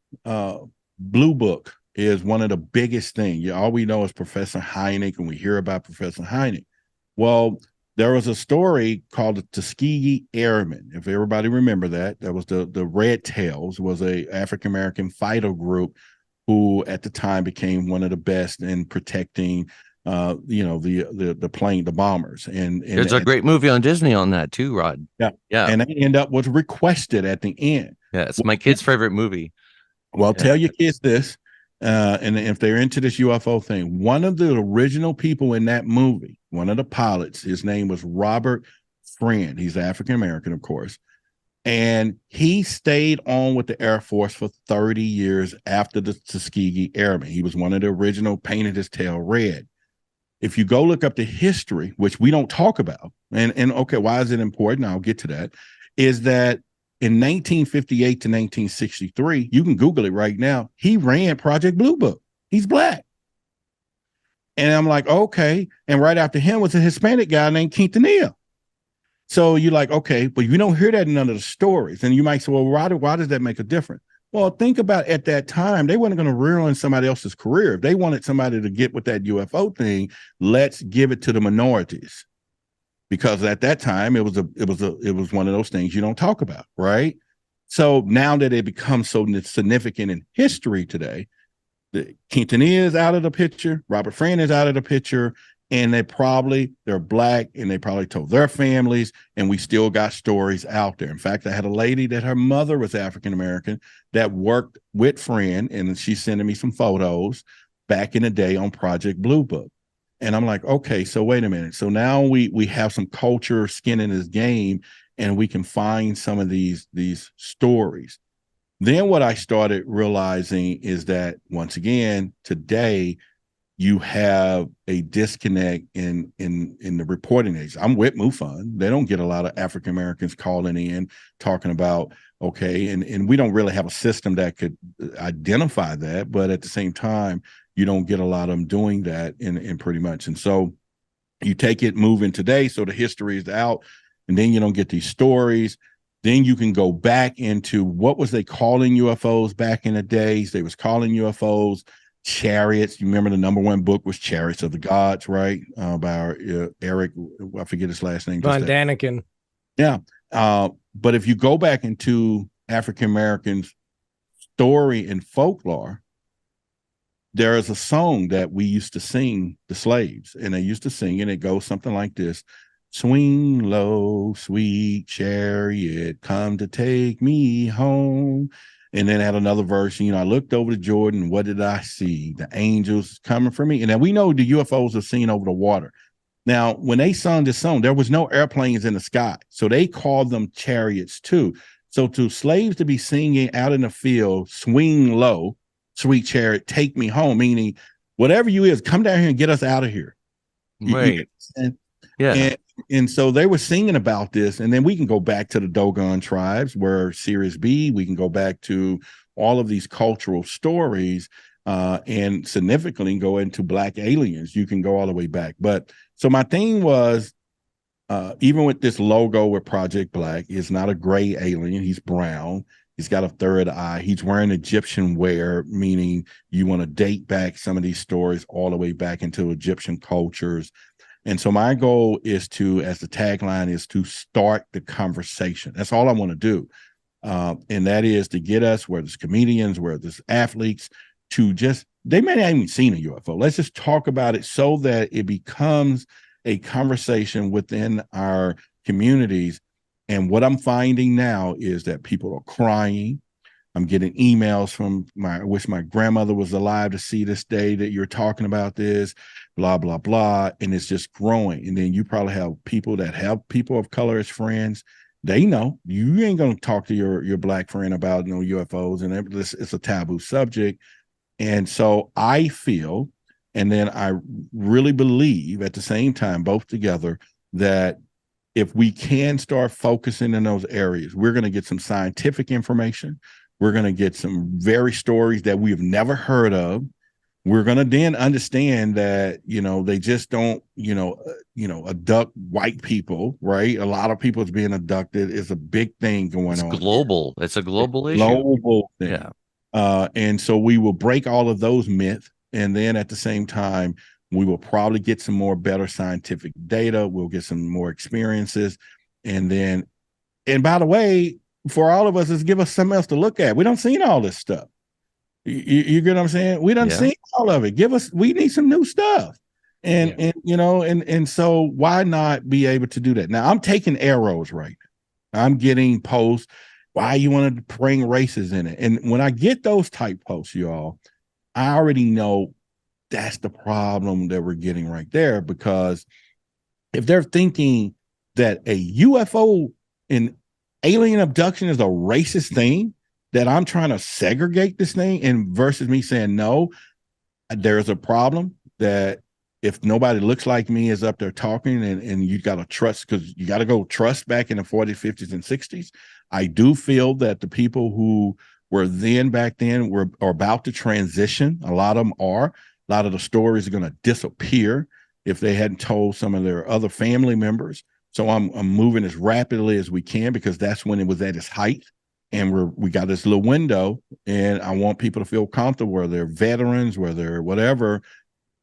Blue Book is one of the biggest things. All we know is Professor Hynek, and we hear about Professor Hynek. Well, there was a story called the Tuskegee Airmen. If everybody remember that was the Red Tails, was a African-American fighter group who at the time became one of the best in protecting the plane, the bombers. And there's a great movie on Disney on that too, Rod. Yeah. And they end up was requested at the end. Yeah, it's my kid's favorite movie. Well, tell your kids this, and if they're into this UFO thing, one of the original people in that movie, one of the pilots, his name was Robert Friend. He's African-American, of course. And he stayed on with the Air Force for 30 years after the Tuskegee Airmen. He was one of the original, painted his tail red. If you go look up the history, which we don't talk about, and okay, why is it important? I'll get to that, is that in 1958 to 1963, you can Google it right now, he ran Project Blue Book. He's Black. And I'm like, okay. And right after him was a Hispanic guy named Quintanilla. So you're like, okay, but you don't hear that in none of the stories. And you might say, well, why does that make a difference? Well, think about at that time, they weren't going to ruin somebody else's career. If they wanted somebody to get with that UFO thing, let's give it to the minorities. Because at that time, it was one of those things you don't talk about, right? So now that it becomes so significant in history today, the Quintanilla is out of the picture, Robert Friend is out of the picture, and they're Black, and they probably told their families, and we still got stories out there. In fact, I had a lady that her mother was African-American that worked with Friend, and she's sending me some photos back in the day on Project Blue Book. And I'm like, okay, so wait a minute. So now we have some culture skin in this game, and we can find some of these stories. Then what I started realizing is that, once again, today, you have a disconnect in the reporting agency. I'm with MUFON. They don't get a lot of African Americans calling in talking about, okay, and we don't really have a system that could identify that, but at the same time, you don't get a lot of them doing that in pretty much. And so you take it moving today, so the history is out, and then you don't get these stories. Then you can go back into what was they calling UFOs back in the days. They was calling UFOs chariots. You remember the number one book was Chariots of the Gods, right? By Eric, I forget his last name. Von Daniken. Yeah. But if you go back into African Americans' story and folklore, there is a song that we used to sing, the slaves, and they used to sing, and it goes something like this: swing low, sweet chariot, come to take me home. And then had another verse, I looked over to Jordan. What did I see? The angels coming for me. And then we know the UFOs are seen over the water. Now, when they sung this song, there was no airplanes in the sky. So they called them chariots too. So to slaves to be singing out in the field, swing low, sweet chariot, take me home, meaning whatever you is, come down here and get us out of here. Right. And so they were singing about this, and then we can go back to the Dogon tribes where Sirius B, we can go back to all of these cultural stories, and significantly go into Black aliens. You can go all the way back. But so my thing was, even with this logo with Project Black, it's not a gray alien. He's brown. He's got a third eye. He's wearing Egyptian wear, meaning you want to date back some of these stories all the way back into Egyptian cultures. And so my goal is to, as the tagline is, to start the conversation. That's all I want to do. And that is to get us, whether it's comedians, whether it's athletes, to just, they may not even seen a UFO. Let's just talk about it so that it becomes a conversation within our communities. And what I'm finding now is that people are crying. I'm getting emails from I wish my grandmother was alive to see this day that you're talking about this, blah, blah, blah. And it's just growing. And then you probably have people that have people of color as friends. They know you ain't going to talk to your Black friend about UFOs, and it's a taboo subject. And so I feel, and then I really believe at the same time, both together, that if we can start focusing in those areas, we're going to get some scientific information. We're going to get some very stories that we've never heard of. We're going to then understand that, they just don't, abduct white people, right? A lot of people is being abducted. It's a big thing going on. It's global. It's a global issue. Global thing. Yeah. And so we will break all of those myths. And then at the same time, we will probably get some more better scientific data. We'll get some more experiences. And by the way, for all of us, is give us something else to look at. We don't seen all this stuff. You get what I'm saying? We don't see all of it. We need some new stuff. And so why not be able to do that? Now I'm taking arrows right now. I'm getting posts. Why you want to bring races in it? And when I get those type posts, y'all, I already know that's the problem that we're getting right there, because if they're thinking that a UFO and alien abduction is a racist thing, that I'm trying to segregate this thing, and versus me saying, no, there's a problem that if nobody looks like me is up there talking, and you got to trust, because you got to go trust back in the 40s, 50s, and 60s. I do feel that the people who were back then are about to transition. A lot of them are. A lot of the stories are going to disappear if they hadn't told some of their other family members. So I'm moving as rapidly as we can, because that's when it was at its height. And we got this little window, and I want people to feel comfortable, whether they're veterans, whether they're whatever,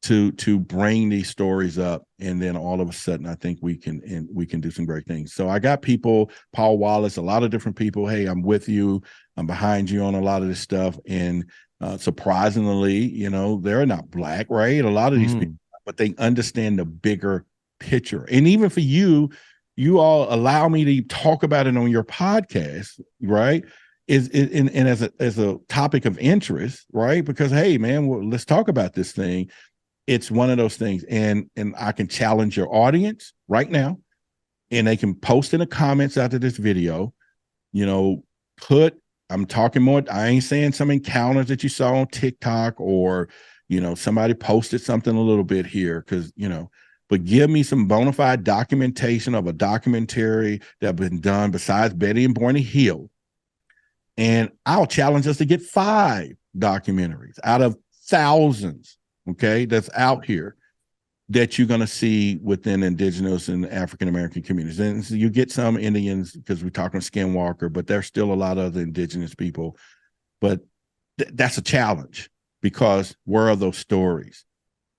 to bring these stories up. And then all of a sudden, I think we can do some great things. So I got people, Paul Wallace, a lot of different people. Hey, I'm with you. I'm behind you on a lot of this stuff. And surprisingly, they're not Black, right? A lot of these people, but they understand the bigger picture. And even for you all allow me to talk about it on your podcast, right? And as a topic of interest, right? Because, hey, man, let's talk about this thing. It's one of those things. And I can challenge your audience right now, and they can post in the comments after this video, I'm talking more, I ain't saying some encounters that you saw on TikTok, or, somebody posted something a little bit here, because, but give me some bona fide documentation of a documentary that's been done besides Betty and Barney Hill. And I'll challenge us to get 5 documentaries out of thousands, okay, that's out here that you're going to see within indigenous and African-American communities. And so you get some Indians, because we're talking Skinwalker, but there's still a lot of other indigenous people. But that's a challenge, because where are those stories?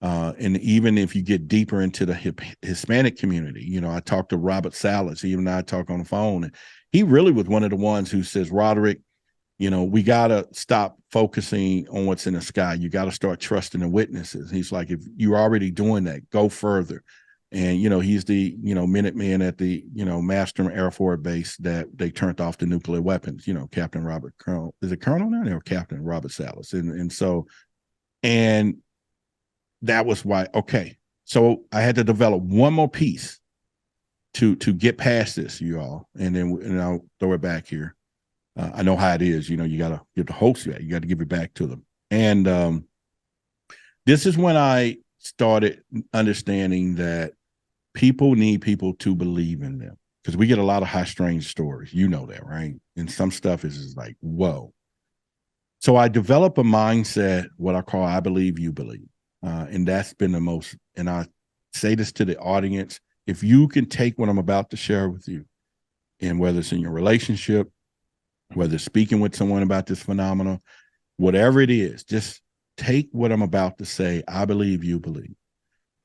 And even if you get deeper into the Hispanic community, I talked to Robert Salas, even though I talk on the phone, and he really was one of the ones who says, Roderick, we got to stop focusing on what's in the sky. You got to start trusting the witnesses. He's like, if you're already doing that, go further. And, he's the, Minuteman at the, Master Air Force Base that they turned off the nuclear weapons, Captain Robert Colonel, is it Colonel now or Captain Robert Salas? And that was why, okay. So I had to develop one more piece to get past this, you all. And I'll throw it back here. I know how it is, you got to give the host that. You got to give it back to them. And this is when I started understanding that people need people to believe in them, because we get a lot of high strange stories. You know that, right? And some stuff is just like, whoa. So I develop a mindset, what I call I believe, you believe. And that's been the most, and I say this to the audience, if you can take what I'm about to share with you, and whether it's in your relationship, whether it's speaking with someone about this phenomenon, whatever it is, just take what I'm about to say, I believe, you believe.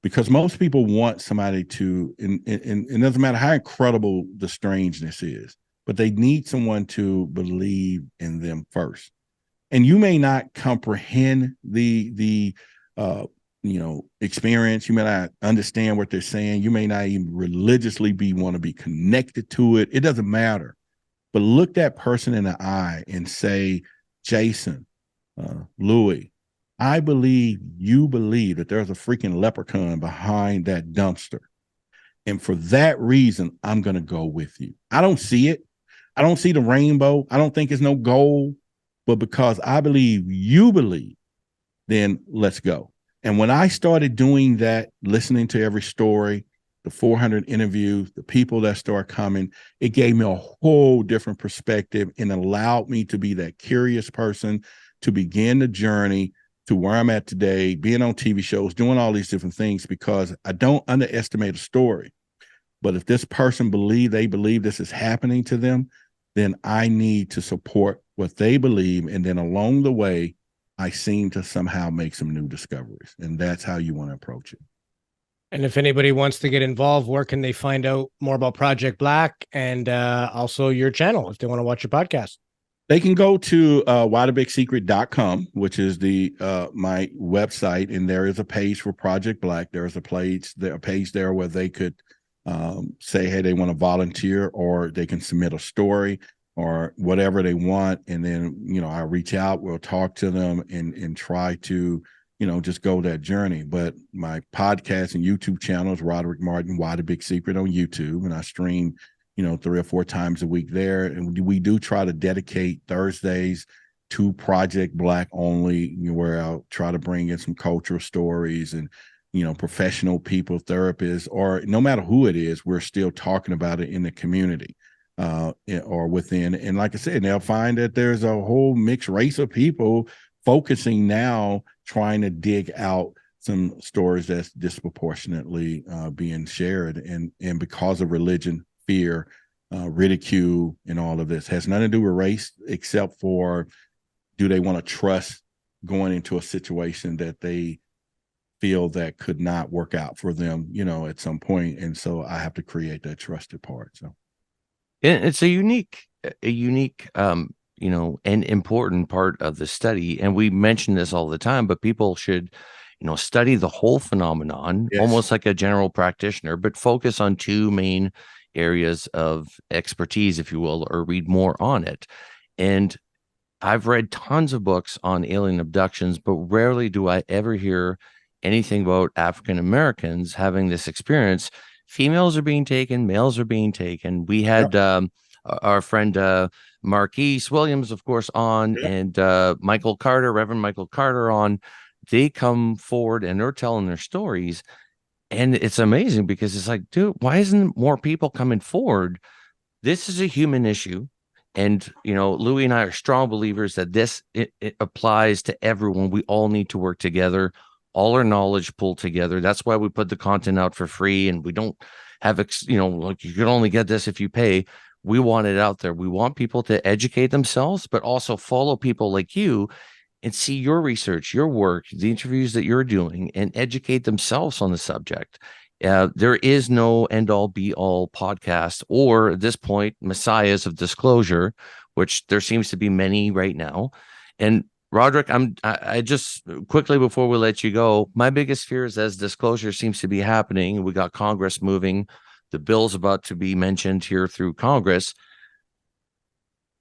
Because most people want somebody to, and it doesn't matter how incredible the strangeness is, but they need someone to believe in them first. And you may not comprehend the experience. You may not understand what they're saying. You may not even religiously want to be connected to it. It doesn't matter. But look that person in the eye and say, Jason, Louis, I believe you believe that there's a freaking leprechaun behind that dumpster. And for that reason, I'm going to go with you. I don't see it. I don't see the rainbow. I don't think it's no gold. But because I believe you believe, then let's go. And when I started doing that, listening to every story, the 400 interviews, the people that start coming, it gave me a whole different perspective and allowed me to be that curious person to begin the journey to where I'm at today, being on TV shows, doing all these different things, because I don't underestimate a story. But if this person they believe this is happening to them, then I need to support what they believe. And then along the way, I seem to somehow make some new discoveries. And that's how you want to approach it. And if anybody wants to get involved, where can they find out more about Project Black and also your channel if they want to watch your podcast? They can go to whybigSecret.com, which is my website, and there is a page for Project Black. There is a page there where they could say, hey, they want to volunteer, or they can submit a story or whatever they want. And then, I reach out, we'll talk to them and try to, just go that journey. But my podcast and YouTube channel is Roderick Martin, Why the Big Secret on YouTube. And I stream 3 or 4 times a week there. And we do try to dedicate Thursdays to Project Black only, where I'll try to bring in some cultural stories and, professional people, therapists, or no matter who it is, we're still talking about it in the community or within. And like I said, they'll find that there's a whole mixed race of people focusing now, trying to dig out some stories that's disproportionately being shared. And because of religion, fear, ridicule, and all of this has nothing to do with race, except for, do they want to trust going into a situation that they feel that could not work out for them, at some point. And so I have to create that trusted part. So it's a unique, and important part of the study. And we mention this all the time, but people should, study the whole phenomenon, yes, almost like a general practitioner, but focus on 2 main areas of expertise, if you will, or read more on it. And I've read tons of books on alien abductions, but rarely do I ever hear anything about African Americans having this experience. Females are being taken, males are being taken. We had our friend Marquise Williams, of course, on, and Michael Carter, Reverend Michael Carter on. They come forward and they're telling their stories. And it's amazing because it's like, dude, why isn't more people coming forward? This is a human issue. And, Louis and I are strong believers that it applies to everyone. We all need to work together, all our knowledge pulled together. That's why we put the content out for free. And we don't have, like, you can only get this if you pay. We want it out there. We want people to educate themselves, but also follow people like you and see your research, your work, the interviews that you're doing, and educate themselves on the subject. There is no end-all be-all podcast, or at this point, messiahs of disclosure, which there seems to be many right now. And Roderick, I just quickly before we let you go, my biggest fear is as disclosure seems to be happening, we got Congress moving, the bill's about to be mentioned here through Congress.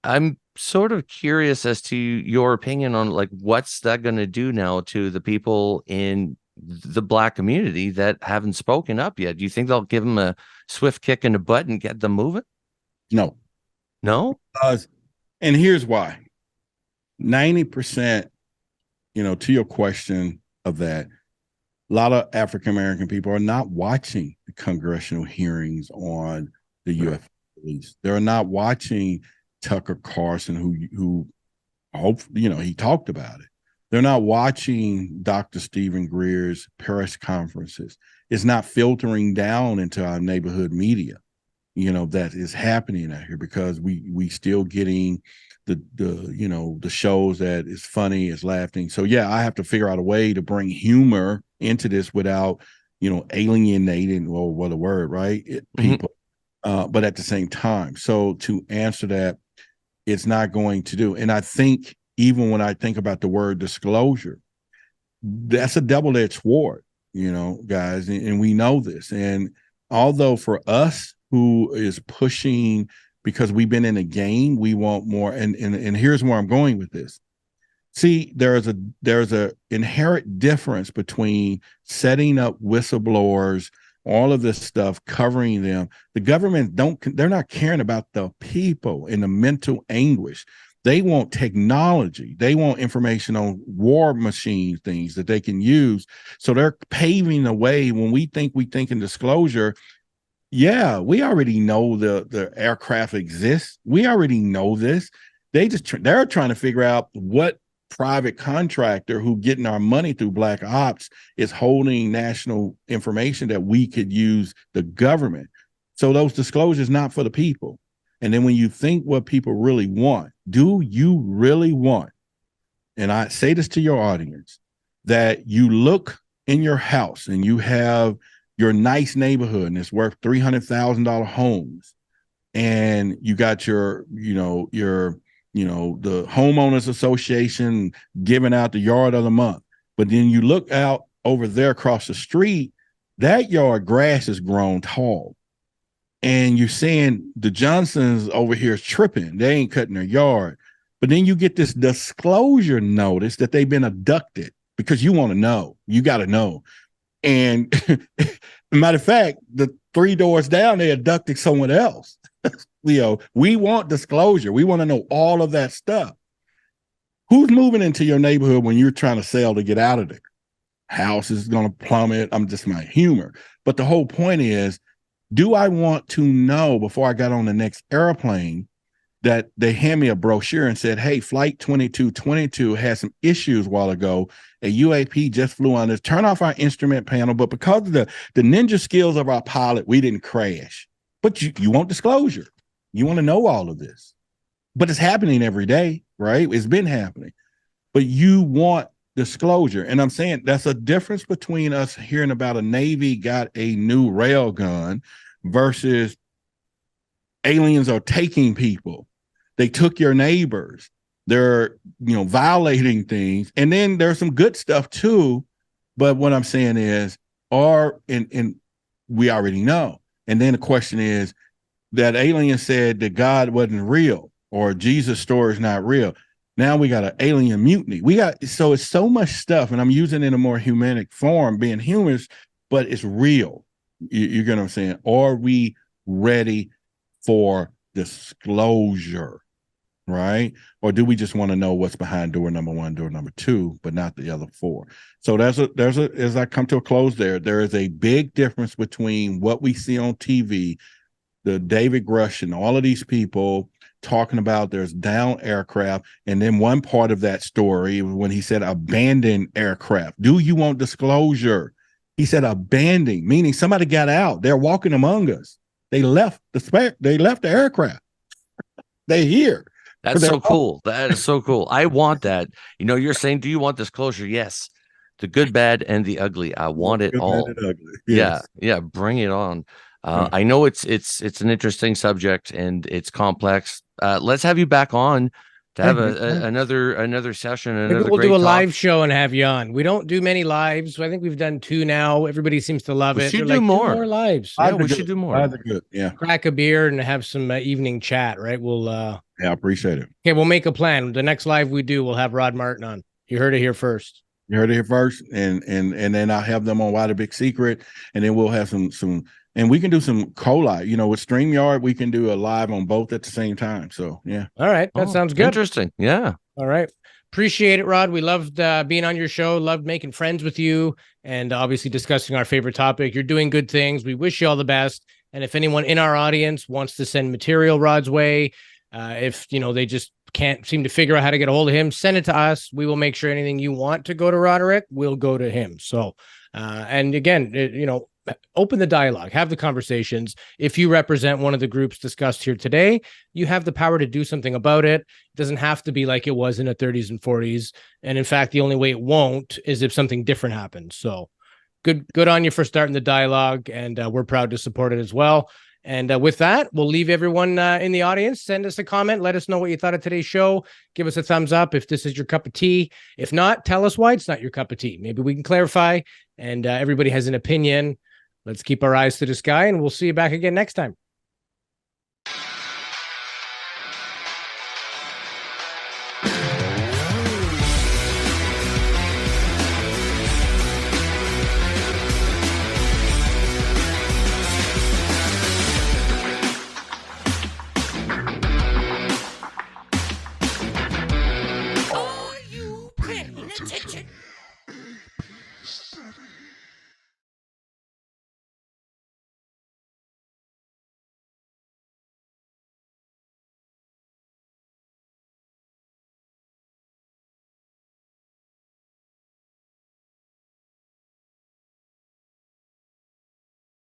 I'm sort of curious as to your opinion on, like, what's that going to do now to the people in the Black community that haven't spoken up yet? Do you think they'll give them a swift kick in the butt and get them moving? no. No? And here's why. 90%, to your question of that, a lot of African American people are not watching the congressional hearings on the UFO release. They're not watching Tucker Carlson, who hopefully, he talked about it. They're not watching Dr. Stephen Greer's press conferences. It's not filtering down into our neighborhood media, that is happening out here, because we still getting the shows that is funny, is laughing. So yeah, I have to figure out a way to bring humor into this without, alienating, or what a word, right? People. But at the same time, so to answer that, it's not going to do. And I think even when I think about the word disclosure, that's a double-edged sword, guys, and we know this. And although for us who is pushing, because we've been in a game, we want more. And here's where I'm going with this. See, there's a inherent difference between setting up whistleblowers, all of this stuff, covering them. The government they're not caring about the people and the mental anguish. They want technology. They want information on war machine things that they can use. So they're paving the way. When we think in disclosure, yeah, we already know the aircraft exists. We already know this. They're trying to figure out what private contractor who getting our money through black ops is holding national information that we could use the government. So those disclosures not for the people. And then when you think what people really want, do you really want, and I say this to your audience, that you look in your house and you have your nice neighborhood and it's worth $300,000 homes, and you got your the homeowners association giving out the yard of the month. But then you look out over there across the street, that yard grass is grown tall. And you're saying the Johnsons over here is tripping. They ain't cutting their yard. But then you get this disclosure notice that they've been abducted, because you want to know. You got to know. And matter of fact, the 3 doors down, they abducted someone else. We want disclosure. We want to know all of that stuff. Who's moving into your neighborhood when you're trying to sell to get out of there? House is going to plummet. I'm just my humor. But the whole point is, do I want to know before I got on the next airplane that they hand me a brochure and said, hey, flight 2222 had some issues a while ago. A UAP just flew on this. Turn off our instrument panel. But because of the ninja skills of our pilot, we didn't crash. But you want disclosure. You want to know all of this. But it's happening every day, right? It's been happening. But you want disclosure. And I'm saying that's a difference between us hearing about a Navy got a new rail gun versus aliens are taking people. They took your neighbors. They're, violating things. And then there's some good stuff too. But what I'm saying is, we already know. And then the question is, that alien said that God wasn't real, or Jesus' story is not real. Now we got an alien mutiny. So it's so much stuff, and I'm using it in a more humanic form, being humorous, but it's real. You get what I'm saying? Are we ready for disclosure, right? Or do we just want to know what's behind door number 1, door number 2, but not the other 4? So as I come to a close there is a big difference between what we see on TV, the David Grush and all of these people talking about there's down aircraft, and then one part of that story when he said abandoned aircraft. Do you want disclosure? He said abandoned, meaning somebody got out. They're walking among us. They left the aircraft. They're here. That's so cool. That is so cool. I want that. You're saying, do you want disclosure? Yes. The good, bad, and the ugly. I want it all. Yes. Yeah. Bring it on. I know it's an interesting subject and it's complex. Let's have you back on to have another session. Maybe we'll do a live show and have you on. We don't do many lives. I think we've done 2 now. Everybody seems to love it. We should do more. 2 more lives. Yeah, we should do more. Good. Yeah. Crack a beer and have some evening chat, right? We'll I appreciate it. Okay, we'll make a plan. The next live we do, we'll have Rod Martin on. You heard it here first. And then I'll have them on Why the Big Secret, and then we'll have some and we can do some co-live. With StreamYard, we can do a live on both at the same time. So yeah. All right. That sounds good. Interesting. Yeah. All right. Appreciate it, Rod. We loved being on your show, loved making friends with you, and obviously discussing our favorite topic. You're doing good things. We wish you all the best. And if anyone in our audience wants to send material Rod's way, if they just can't seem to figure out how to get a hold of him, send it to us. We will make sure anything you want to go to Roderick will go to him. So, and again, open the dialogue, have the conversations. If you represent one of the groups discussed here today, you have the power to do something about it. It doesn't have to be like it was in the 30s and 40s. And in fact, the only way it won't is if something different happens. So good on you for starting the dialogue. And we're proud to support it as well. And with that, we'll leave everyone in the audience. Send us a comment. Let us know what you thought of today's show. Give us a thumbs up if this is your cup of tea. If not, tell us why it's not your cup of tea. Maybe we can clarify. And everybody has an opinion. Let's keep our eyes to the sky, and we'll see you back again next time.